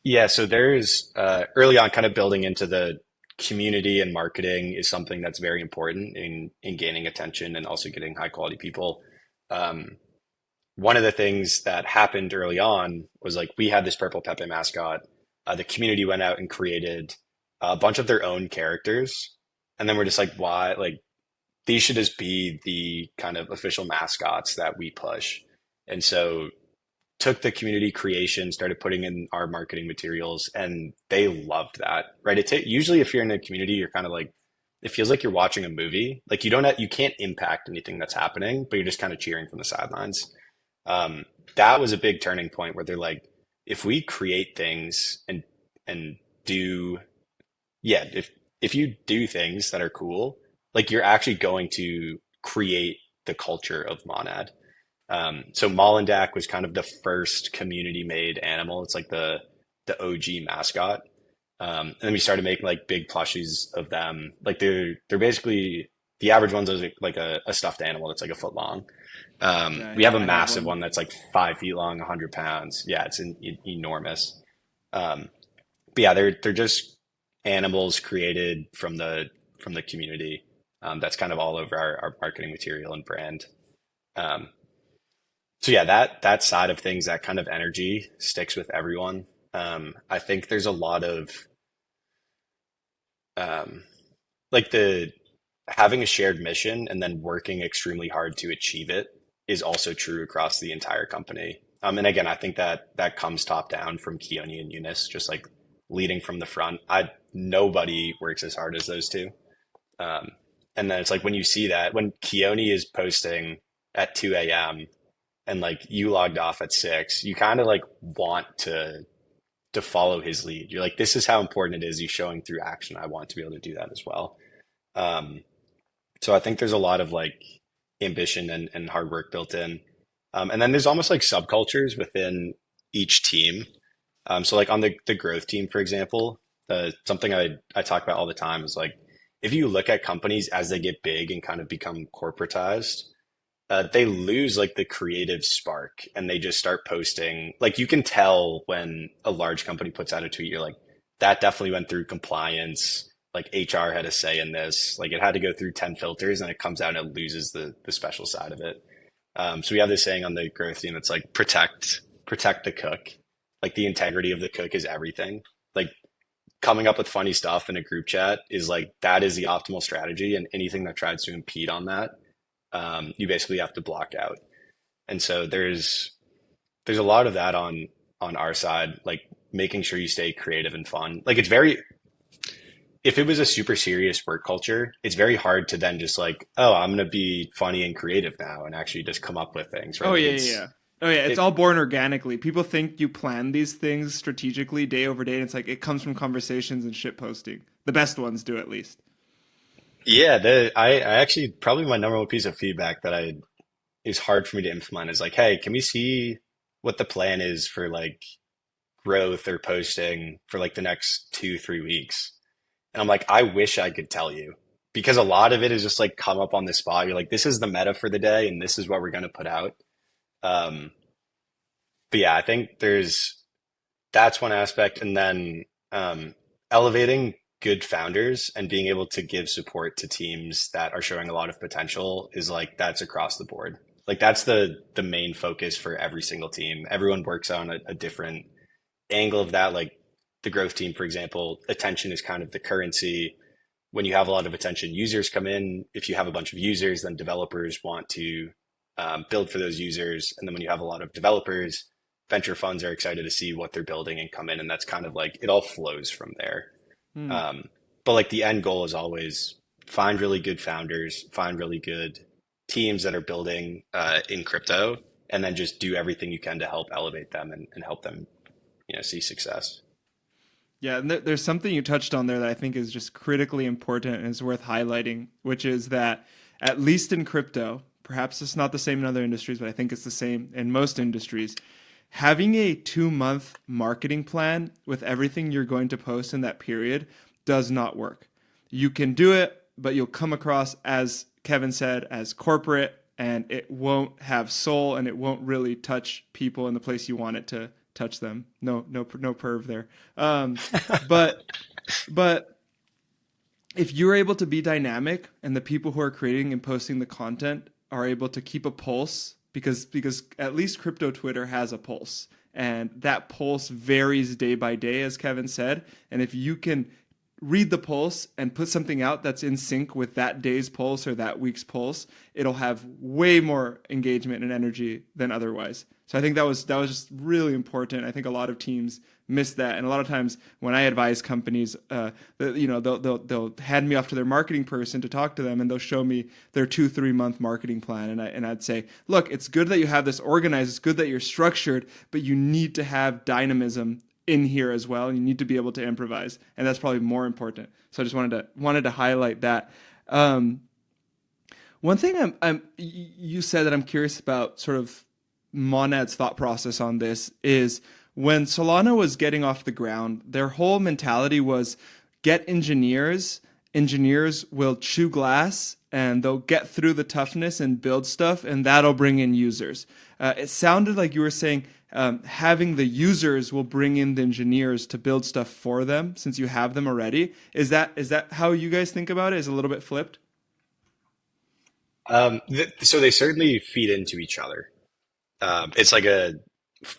Yeah, so there's early on kind of building into the community and marketing is something that's very important in gaining attention and also getting high quality people. Um, One of the things that happened early on was like we had this Purple Pepe mascot. The community went out and created a bunch of their own characters, and then we're just like, why? Like these should just be the kind of official mascots that we push. And so took the community creation, started putting in our marketing materials, and they loved that. Right? Usually if you're in a community, you're kind of like it feels like you're watching a movie. Like you can't impact anything that's happening, but you're just kind of cheering from the sidelines. Um, that was a big turning point where they're like, if we create things and do yeah, if you do things that are cool, like you're actually going to create the culture of Monad. So Mollendak was kind of the first community made animal. It's like the OG mascot. And then we started making like big plushies of them. Like they're basically the average ones is like a stuffed animal that's like a foot long. Yeah, We have a I have massive one. one that's like 5 feet long, 100 pounds. Yeah, it's enormous. Um, but yeah, they're just animals created from the community. That's kind of all over our marketing material and brand. Um, so yeah, that side of things, that kind of energy sticks with everyone. I think there's a lot of um, like the having a shared mission and then working extremely hard to achieve it is also true across the entire company. And again, I think that comes top down from Keone and Eunice, just like leading from the front. I Nobody works as hard as those two. Um, and then it's like when you see that when Keone is posting at 2 a.m. and like you logged off at 6, you kind of like want to follow his lead. You're like, this is how important it is. He's showing through action. I want to be able to do that as well. Um, so I think there's a lot of like ambition and hard work built in. And then there's almost like subcultures within each team. So like on the growth team, for example, something I talk about all the time is like, if you look at companies as they get big and kind of become corporatized, they lose like the creative spark and they just start posting. Like you can tell when a large company puts out a tweet, you're like, that definitely went through compliance. Like HR had a say in this. Like it had to go through 10 filters and it comes out and it loses the special side of it. So we have this saying on the growth team. It's like protect the cook. Like the integrity of the cook is everything. Like coming up with funny stuff in a group chat is like, that is the optimal strategy. And anything that tries to impede on that, you basically have to block out. And so there's a lot of that on our side, like making sure you stay creative and fun. Like it's very if it was a super serious work culture, it's very hard to then just like, oh, I'm gonna be funny and creative now and actually just come up with things, right? Oh Like yeah, yeah, yeah. Oh yeah, it's it all born organically. People think you plan these things strategically day over day, and it's like it comes from conversations and shit posting. The best ones do at least. yeah, I actually probably my number one piece of feedback that I is hard for me to implement is like, hey, can we see what the plan is for like growth or posting for like the next 2, 3 weeks? And I'm like, I wish I could tell you because a lot of it is just like come up on the spot. You're like, this is the meta for the day, and this is what we're going to put out. Um, but yeah, I think that's one aspect, and then elevating good founders and being able to give support to teams that are showing a lot of potential is like that's across the board. Like that's the main focus for every single team. Everyone works on a different angle of that. Like the growth team, for example, attention is kind of the currency. When you have a lot of attention, users come in. If you have a bunch of users, then developers want to build for those users. And then when you have a lot of developers, venture funds are excited to see what they're building and come in. And that's kind of like it all flows from there. Hmm. Um, but like the end goal is always find really good founders, find really good teams that are building in crypto, and then just do everything you can to help elevate them and help them, see success. Yeah, and there's something you touched on there that I think is just critically important and is worth highlighting, which is that at least in crypto, perhaps it's not the same in other industries, but I think it's the same in most industries. Having a 2-month marketing plan with everything you're going to post in that period does not work. You can do it, but you'll come across, as Kevin said, as corporate, and it won't have soul, and it won't really touch people in the place you want it to touch them. No perv there. But but if you're able to be dynamic, and the people who are creating and posting the content are able to keep a pulse, because at least crypto Twitter has a pulse, and that pulse varies day by day, as Kevin said. And if you can read the pulse and put something out that's in sync with that day's pulse or that week's pulse, it'll have way more engagement and energy than otherwise. So I think that was just really important. I think a lot of teams miss that, and a lot of times when I advise companies, they'll hand me off to their marketing person to talk to them, and they'll show me their 2-3 month marketing plan, and I'd say, look, it's good that you have this organized, it's good that you're structured, but you need to have dynamism in here as well. You need to be able to improvise, and that's probably more important. So I just wanted to highlight that. One thing you said that I'm curious about, sort of Monad's thought process on this, is when Solana was getting off the ground, their whole mentality was get engineers. Engineers will chew glass, and they'll get through the toughness and build stuff, and that'll bring in users. It sounded like you were saying having the users will bring in the engineers to build stuff for them, since you have them already. Is that how you guys think about it? Is it a little bit flipped? So they certainly feed into each other. It's like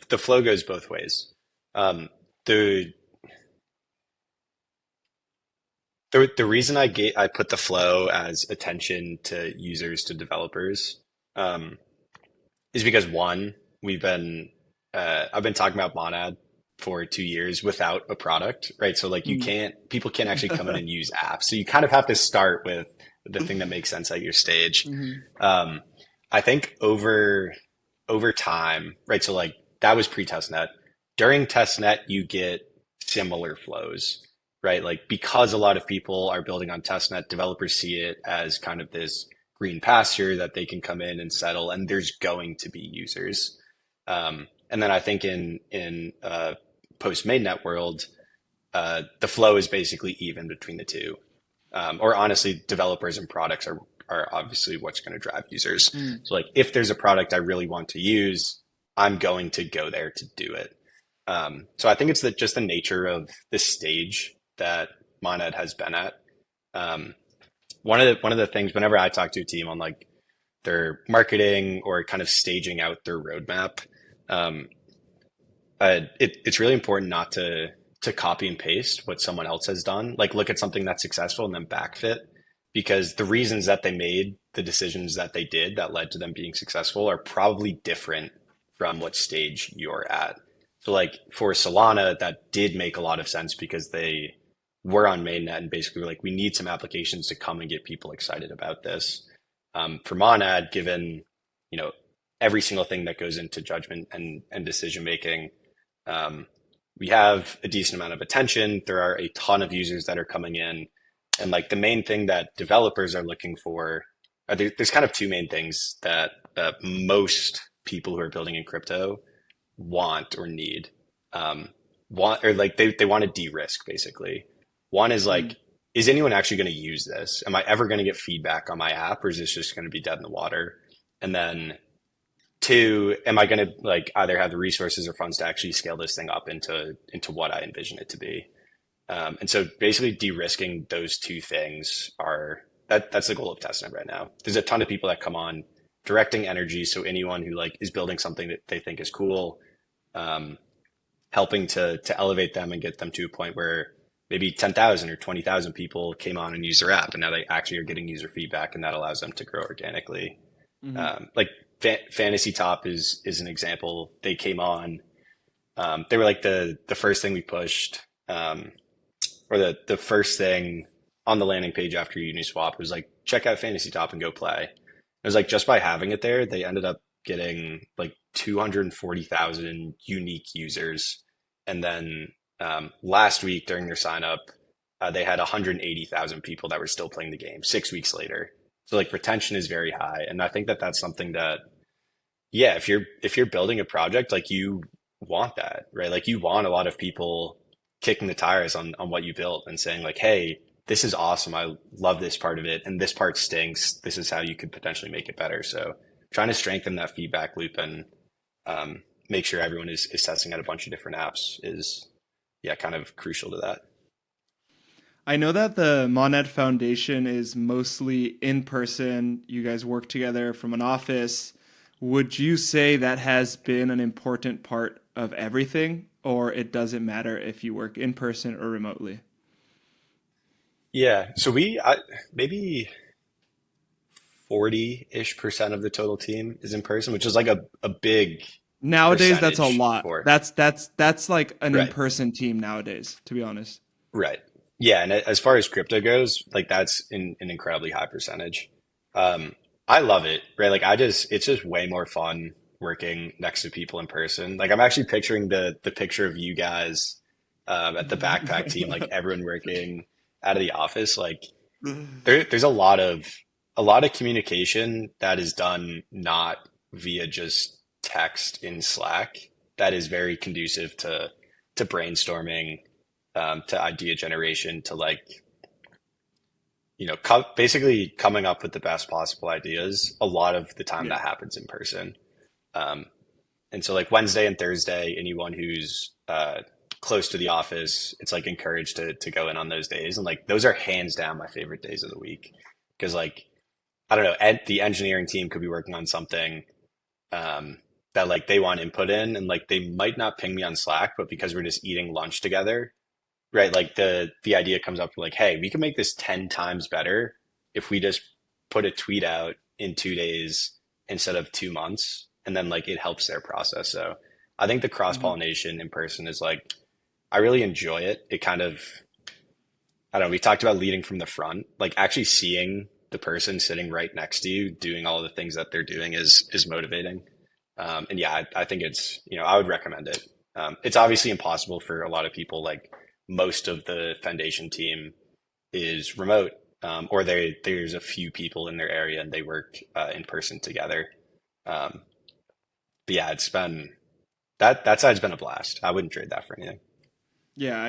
the flow goes both ways. The reason I put the flow as attention to users, to developers, is because one, I've been talking about Monad for 2 years without a product, right? So like people can't actually come in and use apps. So you kind of have to start with the thing that makes sense at your stage. Mm-hmm. I think over time, right? So like that was pre-testnet. During testnet, you get similar flows, right? Like because a lot of people are building on testnet, developers see it as kind of this green pasture that they can come in and settle, and there's going to be users. And then I think in post mainnet world, the flow is basically even between the two. Or honestly, developers and products are obviously what's going to drive users. So like if there's a product I really want to use, I'm going to go there to do it. So I think it's just the nature of the stage that Monad has been at. One of the things whenever I talk to a team on like their marketing or kind of staging out their roadmap, it's really important not to copy and paste what someone else has done. Like look at something that's successful and then backfit, because the reasons that they made the decisions that they did that led to them being successful are probably different from what stage you're at. So like for Solana, that did make a lot of sense because they were on mainnet and basically were like, we need some applications to come and get people excited about this. For Monad, given, every single thing that goes into judgment and decision making, we have a decent amount of attention. There are a ton of users that are coming in. And like the main thing that developers are looking for, there's kind of two main things that most people who are building in crypto want or need. They want to de-risk basically. One is like, is anyone actually going to use this? Am I ever going to get feedback on my app, or is this just going to be dead in the water? And then two, am I going to like either have the resources or funds to actually scale this thing up into what I envision it to be? And so basically de-risking those two things that's the goal of testnet right now. There's a ton of people that come on directing energy. So anyone who like is building something that they think is cool, helping to elevate them and get them to a point where maybe 10,000 or 20,000 people came on and used their app, and now they actually are getting user feedback, and that allows them to grow organically. Like Fantasy Top is an example. They came on, they were like the first thing we pushed, or the first thing on the landing page after Uniswap was like, check out Fantasy Top and go play. It was like, just by having it there, they ended up getting like 240,000 unique users. And then last week during their sign up, they had 180,000 people that were still playing the game 6 weeks later. So like retention is very high. And I think that that's something that, yeah, if you're building a project, like you want that, right? Like you want a lot of people kicking the tires on what you built and saying like, hey, this is awesome. I love this part of it. And this part stinks. This is how you could potentially make it better. So trying to strengthen that feedback loop and make sure everyone is testing out a bunch of different apps is, yeah, kind of crucial to that. I know that the Monad Foundation is mostly in person. You guys work together from an office. Would you say that has been an important part of everything, or it doesn't matter if you work in person or remotely? Yeah. So maybe 40-ish% of the total team is in person, which is like a big Nowadays, that's a percentage lot. for, That's like an right. in-person team nowadays, to be honest. Right. Yeah. And as far as crypto goes, like that's an incredibly high percentage. I love it, right? Like it's just way more fun working next to people in person. Like I'm actually picturing the picture of you guys at the backpack team, like everyone working out of the office. Like there's a lot of communication that is done not via just text in Slack that is very conducive to brainstorming, to idea generation, to like basically coming up with the best possible ideas. A lot of the time Yeah. that happens in person. Um, and so like Wednesday and Thursday, anyone who's close to the office, it's like encouraged to go in on those days. And like those are hands down my favorite days of the week. Because like, I don't know, the engineering team could be working on something that like they want input in, and like they might not ping me on Slack, but because we're just eating lunch together, right? Like the idea comes up like, hey, we can make this 10 times better if we just put a tweet out in 2 days instead of 2 months, and then like it helps their process. So I think the cross Mhm. pollination in person is like, I really enjoy it. It kind of, I don't know, we talked about leading from the front, like actually seeing the person sitting right next to you doing all the things that they're doing is motivating. And yeah, I think it's, I would recommend it. It's obviously impossible for a lot of people. Like most of the foundation team is remote, or there's a few people in their area and they work in person together. Um, but yeah, it's been that side's been a blast. I wouldn't trade that for anything. Yeah,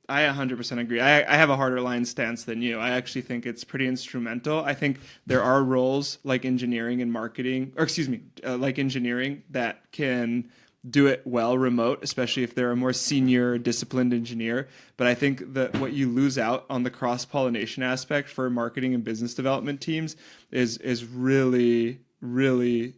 I 100% agree. I have a harder line stance than you. I actually think it's pretty instrumental. I think there are roles like engineering and marketing, or excuse me, like engineering that can do it well remote, especially if they're a more senior, disciplined engineer. But I think that what you lose out on the cross pollination aspect for marketing and business development teams is really, really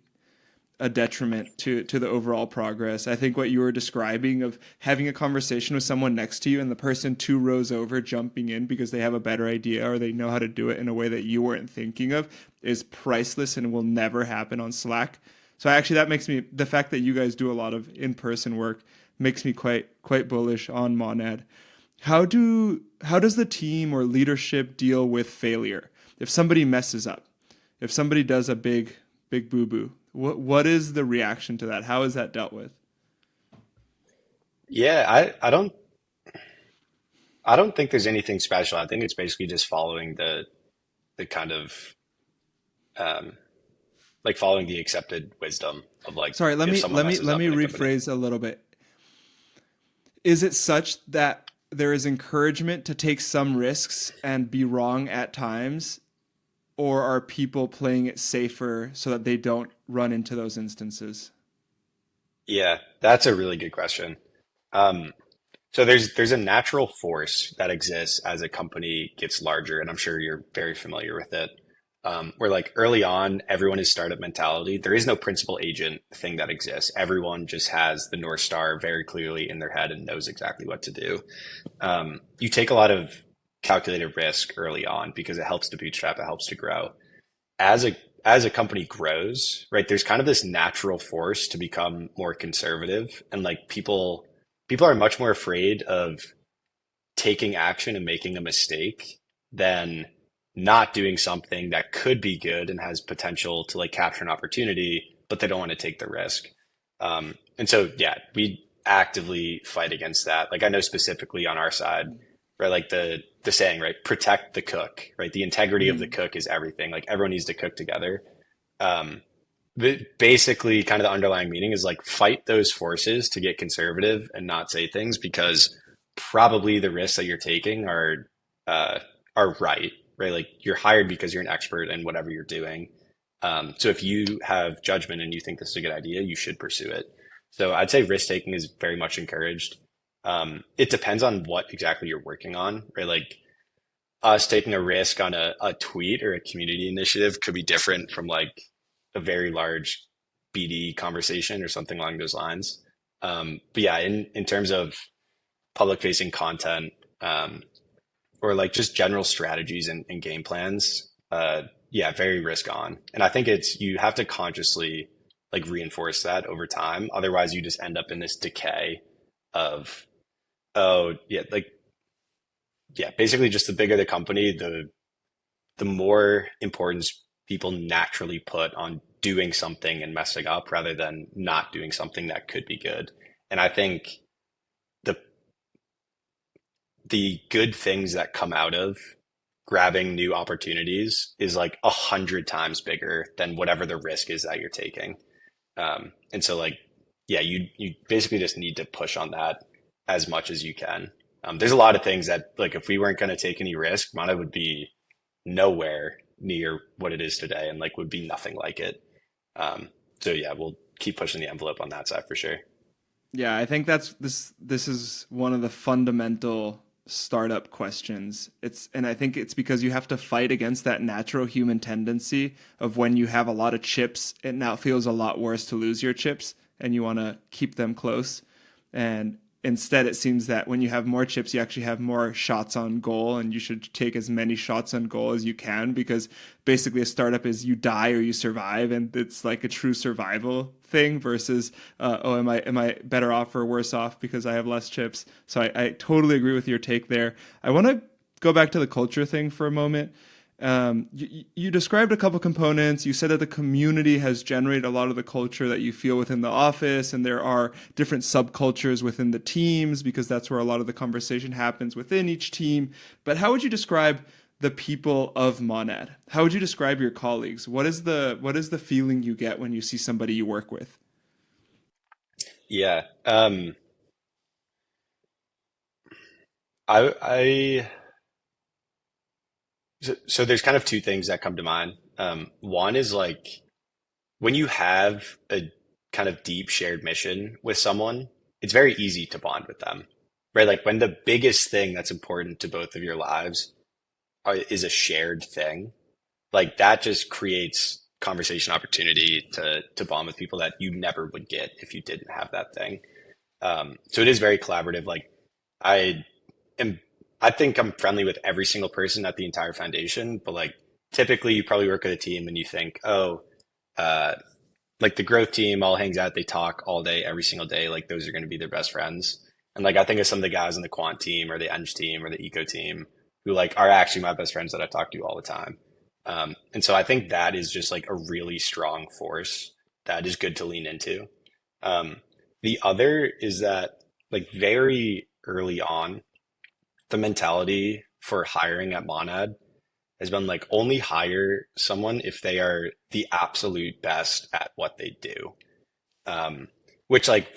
a detriment to the overall progress. I think what you were describing of having a conversation with someone next to you and the person 2 rows over jumping in because they have a better idea or they know how to do it in a way that you weren't thinking of is priceless and will never happen on Slack. So actually that makes me the fact that you guys do a lot of in-person work makes me quite bullish on Monad. How does the team or leadership deal with failure? If somebody messes up, if somebody does a big boo boo, what is the reaction to that? How is that dealt with? Yeah, I don't think there's anything special. I think it's basically just following the kind of um, like following the accepted wisdom of like Sorry, let if me someone let me messes let up me in a company. rephrase a little bit. Is it such that there is encouragement to take some risks and be wrong at times, or are people playing it safer so that they don't run into those instances? Yeah, that's a really good question. Um, so there's a natural force that exists as a company gets larger, and I'm sure you're very familiar with it. Where like early on, everyone is startup mentality. There is no principal agent thing that exists. Everyone just has the North Star very clearly in their head and knows exactly what to do. You take a lot of calculated risk early on because it helps to bootstrap, it helps to grow. As a company grows, right, there's kind of this natural force to become more conservative, and like people are much more afraid of taking action and making a mistake than not doing something that could be good and has potential to like capture an opportunity but they don't want to take the risk. And so, yeah, we actively fight against that. Like I know specifically on our side, right? Like the saying, right? Protect the cook, right? The integrity of the Mm. cook is everything. Like everyone needs to cook together. Um, Basically, kind of the underlying meaning is like fight those forces to get conservative and not say things because probably the risks that you're taking uh, are right, right? Like you're hired because you're an expert in whatever you're doing. So if you have judgment and you think this is a good idea, you should pursue it. So I'd say risk taking is very much encouraged. It depends on what exactly you're working on, right? Like us taking a risk on a tweet or a community initiative could be different from like a very large BD conversation or something along those lines. But yeah, in terms of public facing content, or like just general strategies and game plans, yeah, very risk on. And I think it's, you have to consciously like reinforce that over time. Otherwise you just end up in this decay of, oh yeah, like, yeah, basically just the bigger the company, the more importance people naturally put on doing something and messing up rather than not doing something that could be good. And I think the the good things that come out of grabbing new opportunities is like 100 times bigger than whatever the risk is that you're taking. And so like, yeah, you basically just need to push on that as much as you can. There's a lot of things that like if we weren't going to take any risk, Mana would be nowhere near what it is today and like would be nothing like it. So yeah, we'll keep pushing the envelope on that side for sure. Yeah, I think that's this is one of the fundamental startup questions. And I think it's because you have to fight against that natural human tendency of when you have a lot of chips, it now feels a lot worse to lose your chips and you want to keep them close. And instead it seems that when you have more chips, you actually have more shots on goal and you should take as many shots on goal as you can because basically a startup is you die or you survive and it's like a true survival thing versus oh am I better off or worse off because I have less chips. So I totally agree with your take there. I want to go back to the culture thing for a moment. You described a couple components. You said that the community has generated a lot of the culture that you feel within the office, and there are different subcultures within the teams because that's where a lot of the conversation happens within each team. But how would you describe the people of Monad? How would you describe your colleagues? What is the feeling you get when you see somebody you work with? Yeah. I so there's kind of two things that come to mind. One is like when you have a kind of deep shared mission with someone, it's very easy to bond with them, right? Like when the biggest thing that's important to both of your lives is a shared thing, like that just creates conversation opportunity to bond with people that you never would get if you didn't have that thing. So it is very collaborative. Like I am, I think I'm friendly with every single person at the entire foundation, but like typically you probably work with a team and you think, oh, uh, like the growth team all hangs out, they talk all day, every single day. Like those are going to be their best friends. And like, I think of some of the guys on the quant team or the eng team or the eco team who like are actually my best friends that I talk to all the time. And so I think that is just like a really strong force that is good to lean into. Um, the other is that like very early on, the mentality for hiring at Monad has been like only hire someone if they are the absolute best at what they do. Um, which like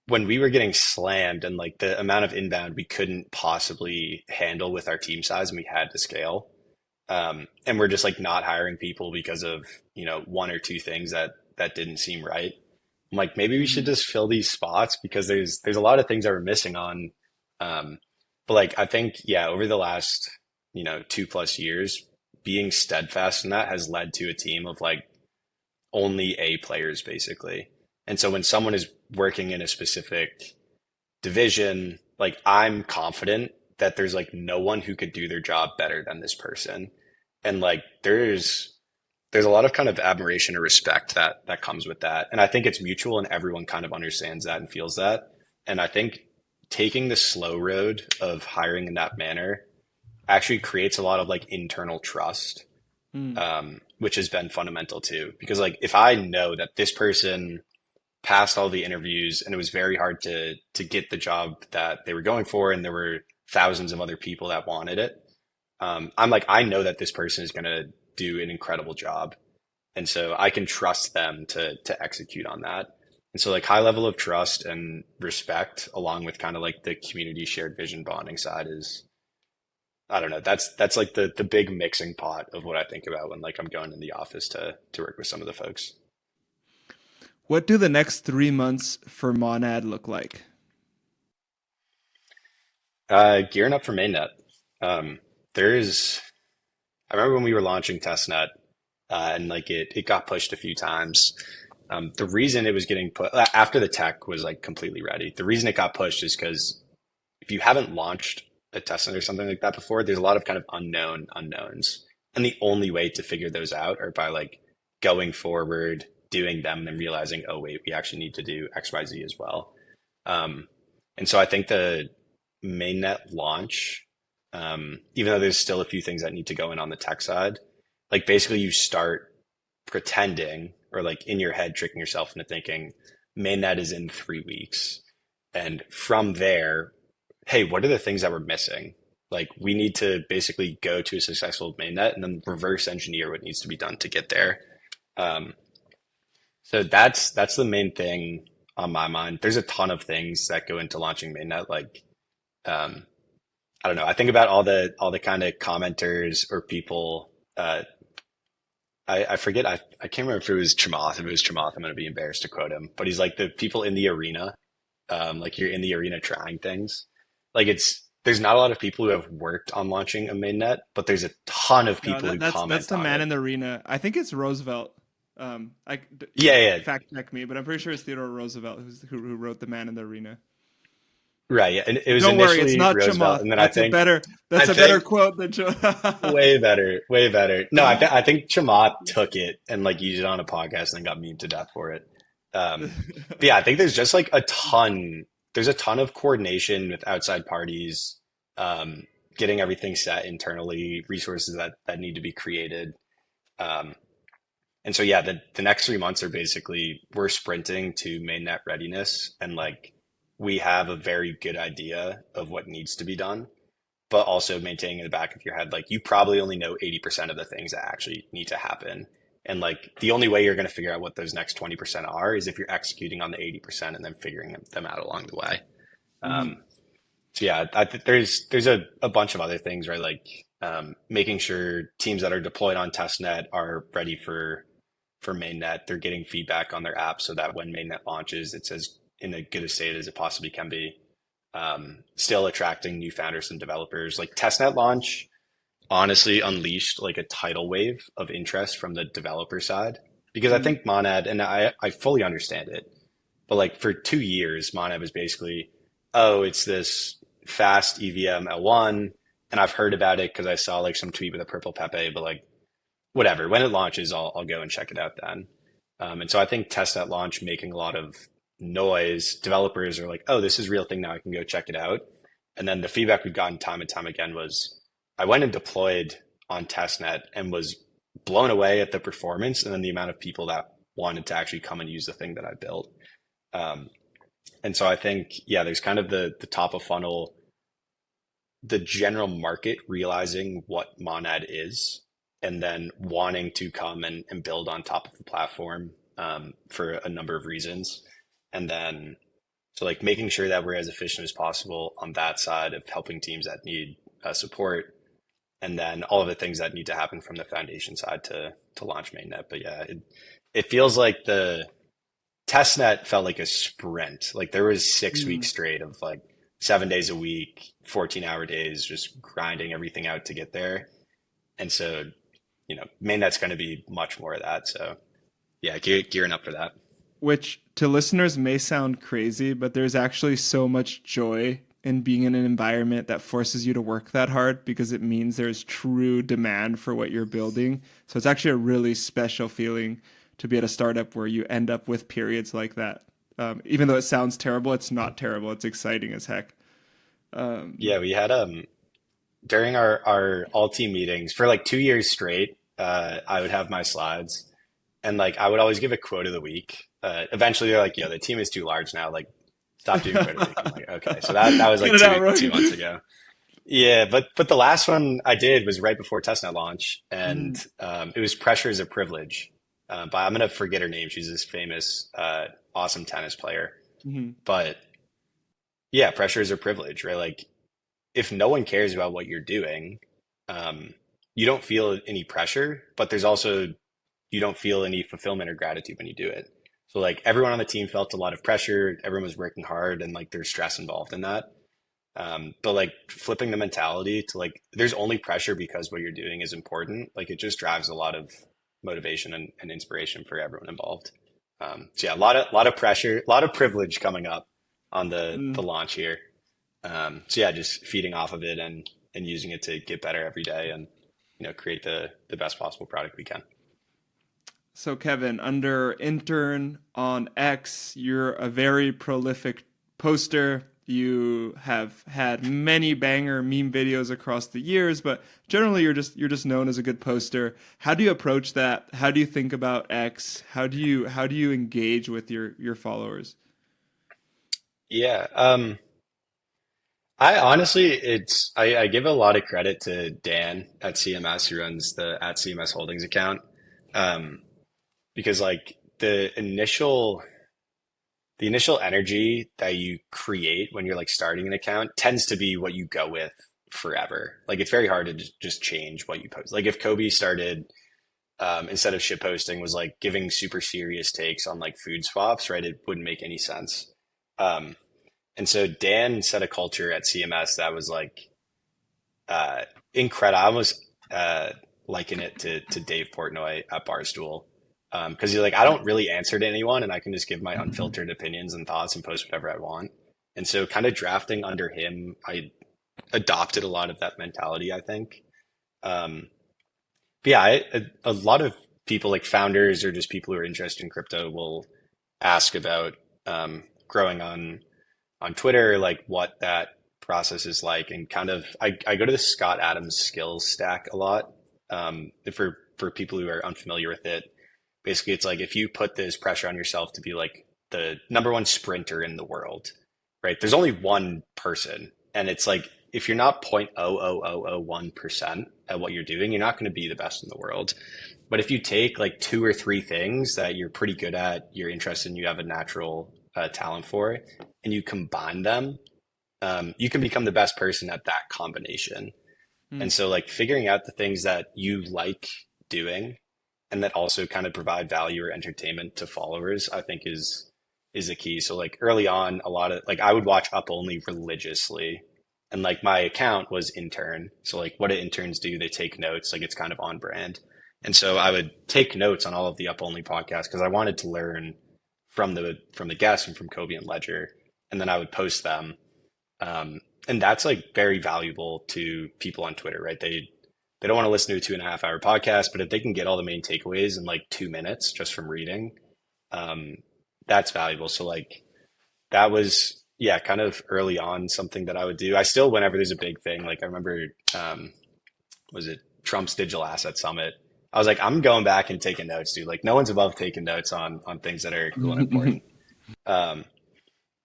when we were getting slammed and like the amount of inbound we couldn't possibly handle with our team size and we had to scale. And we're just like not hiring people because of, one or two things that didn't seem right. I'm like, maybe we should Mm-hmm. just fill these spots because there's a lot of things that we're missing on. Um, but like I think, yeah, over the last, 2+ years, being steadfast in that has led to a team of like only A players basically. And so when someone is working in a specific division, like I'm confident that there's like no one who could do their job better than this person. And like there's a lot of kind of admiration or respect that comes with that. And I think it's mutual and everyone kind of understands that and feels that. And I think taking the slow road of hiring in that manner actually creates a lot of like internal trust. Mm. which has been fundamental too. Because like if I know that this person passed all the interviews and it was very hard to get the job that they were going for, and there were thousands of other people that wanted it, I'm like, I know that this person is going to do an incredible job, and so I can trust them to execute on that. And so like high level of trust and respect, along with kind of like the community shared vision bonding side is, I don't know, that's like the big mixing pot of what I think about when like I'm going in the office to work with some of the folks. What do the next 3 months for Monad look like? Gearing up for mainnet. There's I remember when we were launching testnet, and like it got pushed a few times. The reason it was getting put after the tech was like completely ready. The reason it got pushed is because if you haven't launched a testnet or something like that before, there's a lot of kind of unknown unknowns. And the only way to figure those out are by like going forward, doing them, and then realizing, oh wait, we actually need to do XYZ as well. Um, and so I think the mainnet launch, even though there's still a few things that need to go in on the tech side, like basically you start pretending or like in your head tricking yourself into thinking mainnet is in 3 weeks. And from there, hey, what are the things that we're missing? Like we need to basically go to a successful mainnet and then reverse engineer what needs to be done to get there. Um, so that's the main thing on my mind. There's a ton of things that go into launching mainnet. Like um, I don't know. I think about all the kind of commenters or people. I forget. I can't remember if it was Chamath. If it was Chamath, I'm going to be embarrassed to quote him. But he's like the people in the arena. Like you're in the arena trying things. Like there's not a lot of people who have worked on launching a mainnet, but there's a ton of No, people who that's comment the on man it. in the arena. I think it's Roosevelt. Yeah, yeah, Fact check me, but I'm pretty sure it's Theodore Roosevelt who wrote the man in the arena. right. Yeah, and it was Don't worry, it's initially not Roosevelt, Chamath. and then That's a better. I That's a better think quote than Chamath. way better, way better. No, I think Chamath took it and like used it on a podcast and then got memed to death for it. But yeah, I think there's just like a ton. There's a ton of coordination with outside parties, um, getting everything set internally, resources that need to be created. Um, and so yeah, the next 3 months are basically we're sprinting to mainnet readiness, and like we have a very good idea of what needs to be done, but also maintaining in the back of your head, like you probably only know 80% of the things that actually need to happen. And like the only way you're going to figure out what those next 20% are is if you're executing on the 80% and then figuring them out along the way. Mhm. Um, so yeah, there's a bunch of other things, right? Like making sure teams that are deployed on testnet are ready for mainnet. They're getting feedback on their app so that when mainnet launches, it's as in a good a state as it possibly can be. Still attracting new founders and developers. Like testnet launch honestly unleashed like a tidal wave of interest from the developer side, because I Mm. think Monad, and I fully understand it, but like for 2 years, Monad was basically, oh, it's this fast EVM L1, and I've heard about it because I saw like some tweet with a purple Pepe, but like whatever. When it launches, I'll go and check it out then. And so I think testnet launch making a lot of noise. Developers are like, oh, this is a real thing now. I can go check it out. And then the feedback we've gotten time and time again was, I went and deployed on testnet and was blown away at the performance and then the amount of people that wanted to actually come and use the thing that I built. Um, and so I think, yeah, there's kind of the top of funnel, the general market realizing what Monad is, and then wanting to come and build on top of the platform, for a number of reasons. And then, so like making sure that we're as efficient as possible on that side of helping teams that need support, and then all of the things that need to happen from the foundation side to launch mainnet. But yeah, it feels like the testnet felt like a sprint. Like there was 6 weeks Mm. straight of like 7 days a week, 14-hour days, just grinding everything out to get there. And so, mainnet's going to be much more of that. So yeah, gearing up for that. Which to listeners may sound crazy, but there's actually so much joy in being in an environment that forces you to work that hard because it means there's true demand for what you're building. So it's actually a really special feeling to be at a startup where you end up with periods like that. Even though it sounds terrible, it's not terrible. It's exciting as heck. Um, Yeah, we had during our all team meetings for like 2 years straight. I would have my slides, and like I would always give a quote of the week. Eventually, they're like, "Yo, the team is too large now. Like, stop doing quote of the week." I'm like, "Okay." So that was Get like it out, two right? months ago. Yeah, but the last one I did was right before testnet launch, and Mhm, it was "Pressure is a Privilege." But I'm gonna forget her name. She's this famous, awesome tennis player. mhm. But yeah, pressure is a privilege, right? Like if no one cares about what you're doing, um, you don't feel any pressure, but there's also you don't feel any fulfillment or gratitude when you do it. So like everyone on the team felt a lot of pressure, everyone was working hard, and like there's stress involved in that. But like flipping the mentality to like there's only pressure because what you're doing is important. Like it just drives a lot of motivation and inspiration for everyone involved. So yeah, a lot of pressure, a lot of privilege coming up on the Mm. launch here. So yeah, just feeding off of it and using it to get better every day and create the best possible product we can. So, Kevin, under intern on X, you're a very prolific poster. You have had many banger meme videos across the years, but generally you're just known as a good poster. How do you approach that? How do you think about X? How do you engage with your followers? Yeah. I honestly, I give a lot of credit to Dan at CMS who runs the at CMS Holdings account, um, because like the initial energy that you create when you're like starting an account tends to be what you go with forever. Like it's very hard to just change what you post. Like if Kobe started instead of shit posting was like giving super serious takes on like food swaps, right? It wouldn't make any sense. Um, and so Dan set a culture at CMS that was like uh, incredible. I almost liken it to Dave Portnoy at Barstool because he's like, I don't really answer to anyone, and I can just give my unfiltered opinions and thoughts and post whatever I want. And so, kind of drafting under him, I adopted a lot of that mentality. I think, um, but yeah, a lot of people like founders or just people who are interested in crypto will ask about growing on Twitter, like what that process is like, and kind of I go to the Scott Adams skills stack a lot. For people who are unfamiliar with it, basically it's like if you put this pressure on yourself to be like the number one sprinter in the world, right? There's only one person, and it's like if you're not 0.00001% at what you're doing, you're not going to be the best in the world. But if you take like two or three things that you're pretty good at, you're interested in, you have a natural talent for, and you combine them, you can become the best person at that combination. And Mm. so, like, figuring out the things that you like doing and that also kind of provide value or entertainment to followers, I think is a key. So, like, early on, a lot of like I would watch Up Only religiously, and like my account was intern. So, like, what do interns do? They take notes. Like, it's kind of on brand. And so I would take notes on all of the Up Only podcasts because I wanted to learn from the guests and from Kobe and Ledger, and then I would post them. And that's like very valuable to people on Twitter, right? They don't want to listen to a 2.5 hour podcast, but if they can get all the main takeaways in like 2 minutes just from reading, um, that's valuable. So like that was yeah, kind of early on something that I would do. I still whenever there's a big thing, like I remember was it Trump's Digital Asset Summit? I was like, I'm going back and taking notes, dude. Like no one's above taking notes on things that are cool and important. Um,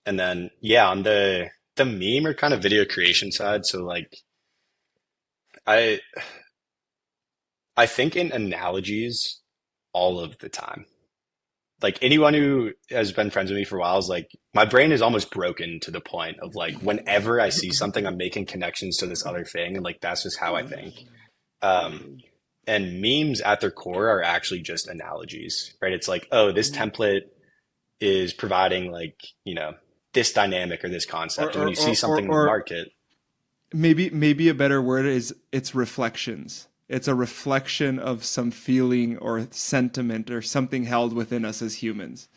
and then yeah, on the meme or kind of video creation side, so like I I think in analogies all of the time. Like anyone who has been friends with me for a while is like my brain is almost broken to the point of like whenever I see something, I'm making connections to this other thing, and like that's just how I think. Um, and memes at their core are actually just analogies, right? It's like, oh, this template is providing like, this dynamic or this or, concept. And when or, you see or, or, something in the or market, maybe a better word is it's reflections. It's a reflection of some feeling or sentiment or something held within us as humans.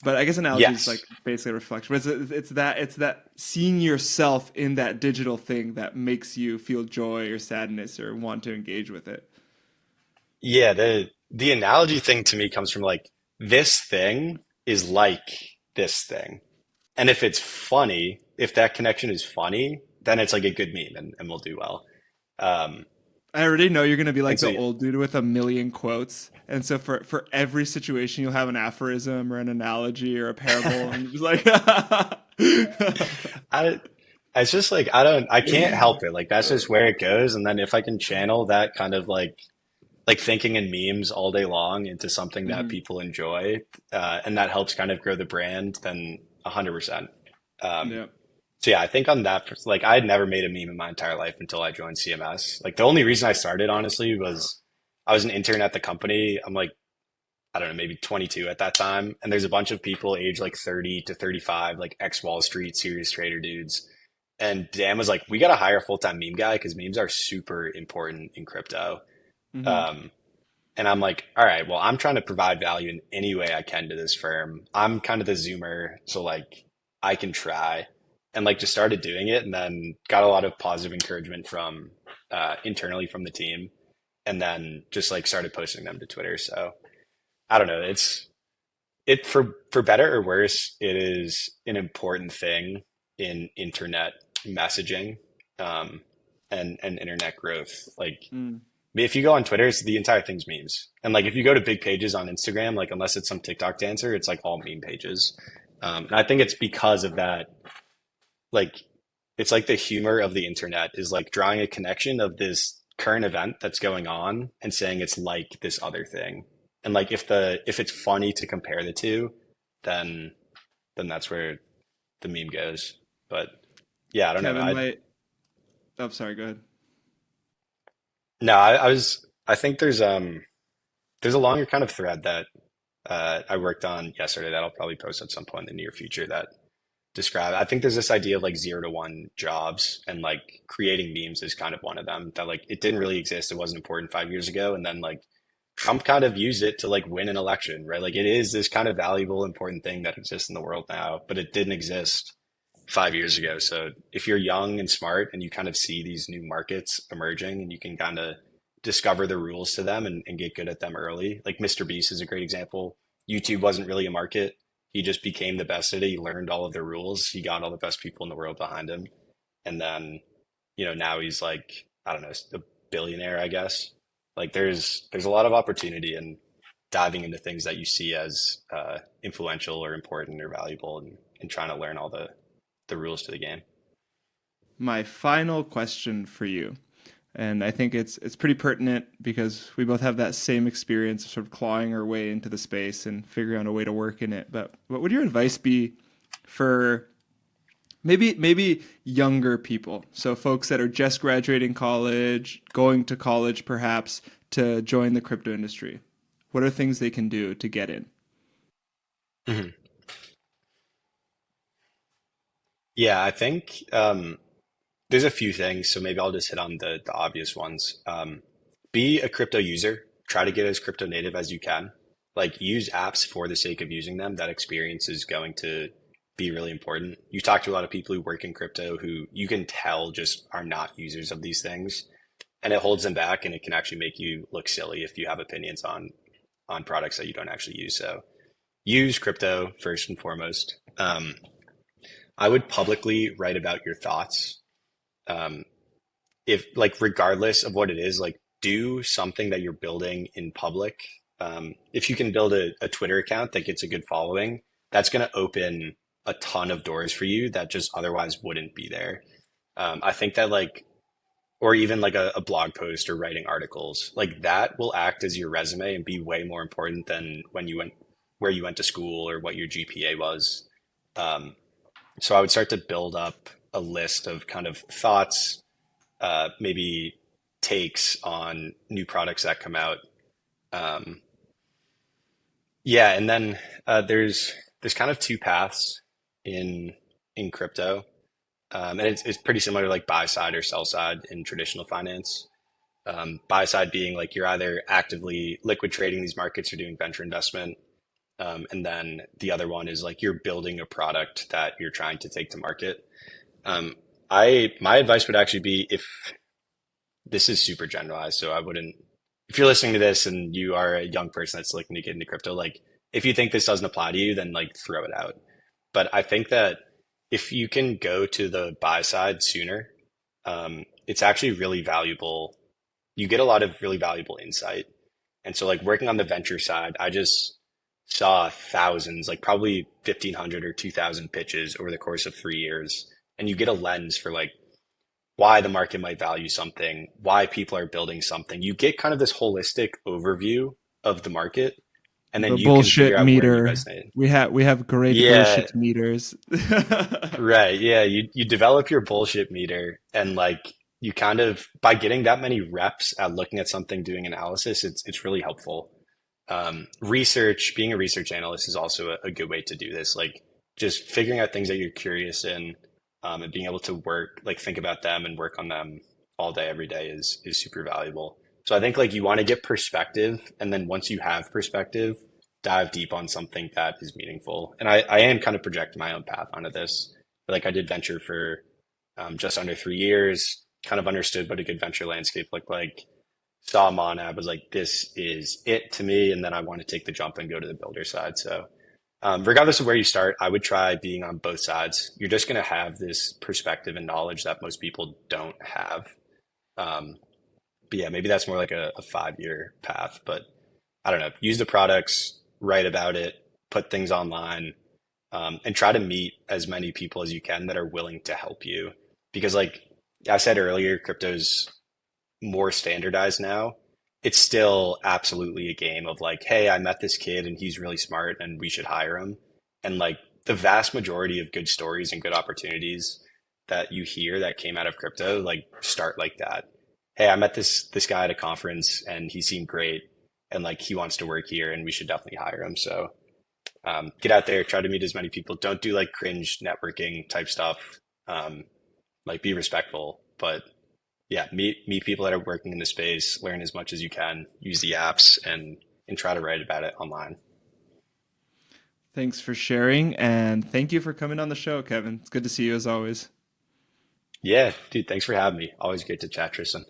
But I guess analogy is like yes. basically a reflection. But it's that seeing yourself in that digital thing that makes you feel joy or sadness or want to engage with it. Yeah, the analogy thing to me comes from like this thing is like this thing. And if it's funny, if that connection is funny, then it's like a good meme and we'll do well. Um, I already know you're gonna be And like so the old dude with a million quotes, and so for every situation you'll have an aphorism or an analogy or a parable, and just like, I, it's just like I can't help it. Like that's just where it goes. And then if I can channel that kind of like thinking in memes all day long into something that Mhm. people enjoy, and that helps kind of grow the brand, then 100%. Um, Yeah. so yeah, I think on that, like I had never made a meme in my entire life until I joined CMS. Like the only reason I started, honestly, was I was an intern at the company. I'm like, I don't know, maybe 22 at that time. And there's a bunch of people aged like 30 to 35, like ex Wall Street serious trader dudes. And Dan was like, we got to hire a full-time meme guy because memes are super important in crypto. Hmm. Um, and I'm like, all right, well, I'm trying to provide value in any way I can to this firm. I'm kind of the Zoomer, so like I can try. And like just started doing it and then got a lot of positive encouragement from internally from the team. And then just like started posting them to Twitter. So I don't know. It for better or worse, it is an important thing in internet messaging um, and internet growth. Like Mm. if you go on Twitter, it's the entire thing's memes. And like if you go to big pages on Instagram, like unless it's some TikTok dancer, it's like all meme pages. And I think it's because of that. Like it's like the humor of the internet is like drawing a connection of this current event that's going on and saying it's like this other thing. And like if it's funny to compare the two, then that's where the meme goes. But yeah, I don't know. Kevin, my oh, sorry, go ahead. I think there's a longer kind of thread that I worked on yesterday that I'll probably post at some point in the near future that describe. I think there's this idea of like 0 to 1 jobs and like creating memes is kind of one of them that like it didn't really exist. It wasn't important 5 years ago. And then like Trump kind of used it to like win an election, right? Like it is this kind of valuable, important thing that exists in the world now, but it didn't exist 5 years ago. So if you're young and smart and you kind of see these new markets emerging and you can kind of discover the rules to them and get good at them early, like Mr. Beast is a great example. YouTube wasn't really a market. He just became the best at it. He learned all of the rules. He got all the best people in the world behind him. And then, now he's like, I don't know, a billionaire, I guess. Like there's a lot of opportunity in diving into things that you see as influential or important or valuable and trying to learn all the rules to the game. My final question for you, and I think it's pretty pertinent because we both have that same experience of sort of clawing our way into the space and figuring out a way to work in it. But what would your advice be for maybe younger people? So folks that are just graduating college, going to college perhaps to join the crypto industry. What are things they can do to get in? Mhm. Yeah, I think there's a few things. So maybe I'll just hit on the obvious ones. Be a crypto user. Try to get as crypto native as you can. Like use apps for the sake of using them. That experience is going to be really important. You talk to a lot of people who work in crypto who you can tell just are not users of these things, and it holds them back, and it can actually make you look silly if you have opinions on products that you don't actually use. So use crypto first and foremost. I would publicly write about your thoughts. Um, if like regardless of what it is, like do something that you're building in public. If you can build a Twitter account that gets a good following, that's going to open a ton of doors for you that just otherwise wouldn't be there. I think that like, or even like a blog post or writing articles, like that will act as your resume and be way more important than when you went where you went to school or what your GPA was. Um, so I would start to build up a list of kind of thoughts, maybe takes on new products that come out. Um, yeah, and then there's kind of two paths in crypto, and it's pretty similar to like buy side or sell side in traditional finance. Buy side being like you're either actively liquid trading these markets or doing venture investment, and then the other one is like you're building a product that you're trying to take to market. Um, I my advice would actually be if this is super generalized, so I wouldn't. If you're listening to this and you are a young person that's looking to get into crypto, like if you think this doesn't apply to you, then like throw it out. But I think that if you can go to the buy side sooner, it's actually really valuable you get a lot of really valuable insight. And so like working on the venture side, I just saw thousands, like probably 1,500 or 2,000 pitches over the course of 3 years. And you get a lens for like why the market might value something, why people are building something. You get kind of this holistic overview of the market, and then The you can bullshit figure out where you meter. resonate. We have great Yeah, bullshit meters. right. Yeah, you develop your bullshit meter, and like you kind of by getting that many reps at looking at something, doing analysis, it's really helpful. Research, being a research analyst is also a good way to do this. Like just figuring out things that you're curious in, and being able to work, like think about them and work on them all day, every day is super valuable. So I think like you want to get perspective, and then once you have perspective, dive deep on something that is meaningful. And I am kind of projecting my own path onto this. Like I did venture for just under 3 years, kind of understood what a good venture landscape looked like, saw Monad, was like, this is it to me. And then I want to take the jump and go to the builder side. So regardless of where you start, I would try being on both sides. You're just going to have this perspective and knowledge that most people don't have. Um, but yeah, maybe that's more like a 5 year path. But I don't know. Use the products, write about it, put things online, and try to meet as many people as you can that are willing to help you. Because, like I said earlier, crypto's more standardized now. It's still absolutely a game of like, hey, I met this kid and he's really smart and we should hire him. And like the vast majority of good stories and good opportunities that you hear that came out of crypto, like start like that. Hey, I met this guy at a conference and he seemed great and like he wants to work here and we should definitely hire him. So get out there, try to meet as many people. Don't do like cringe networking type stuff. Like be respectful, but yeah, meet people that are working in the space, learn as much as you can, use the apps and try to write about it online. Thanks for sharing, and thank you for coming on the show, Kevin. It's good to see you as always. Yeah, dude, thanks for having me. Always great to chat, Tristan.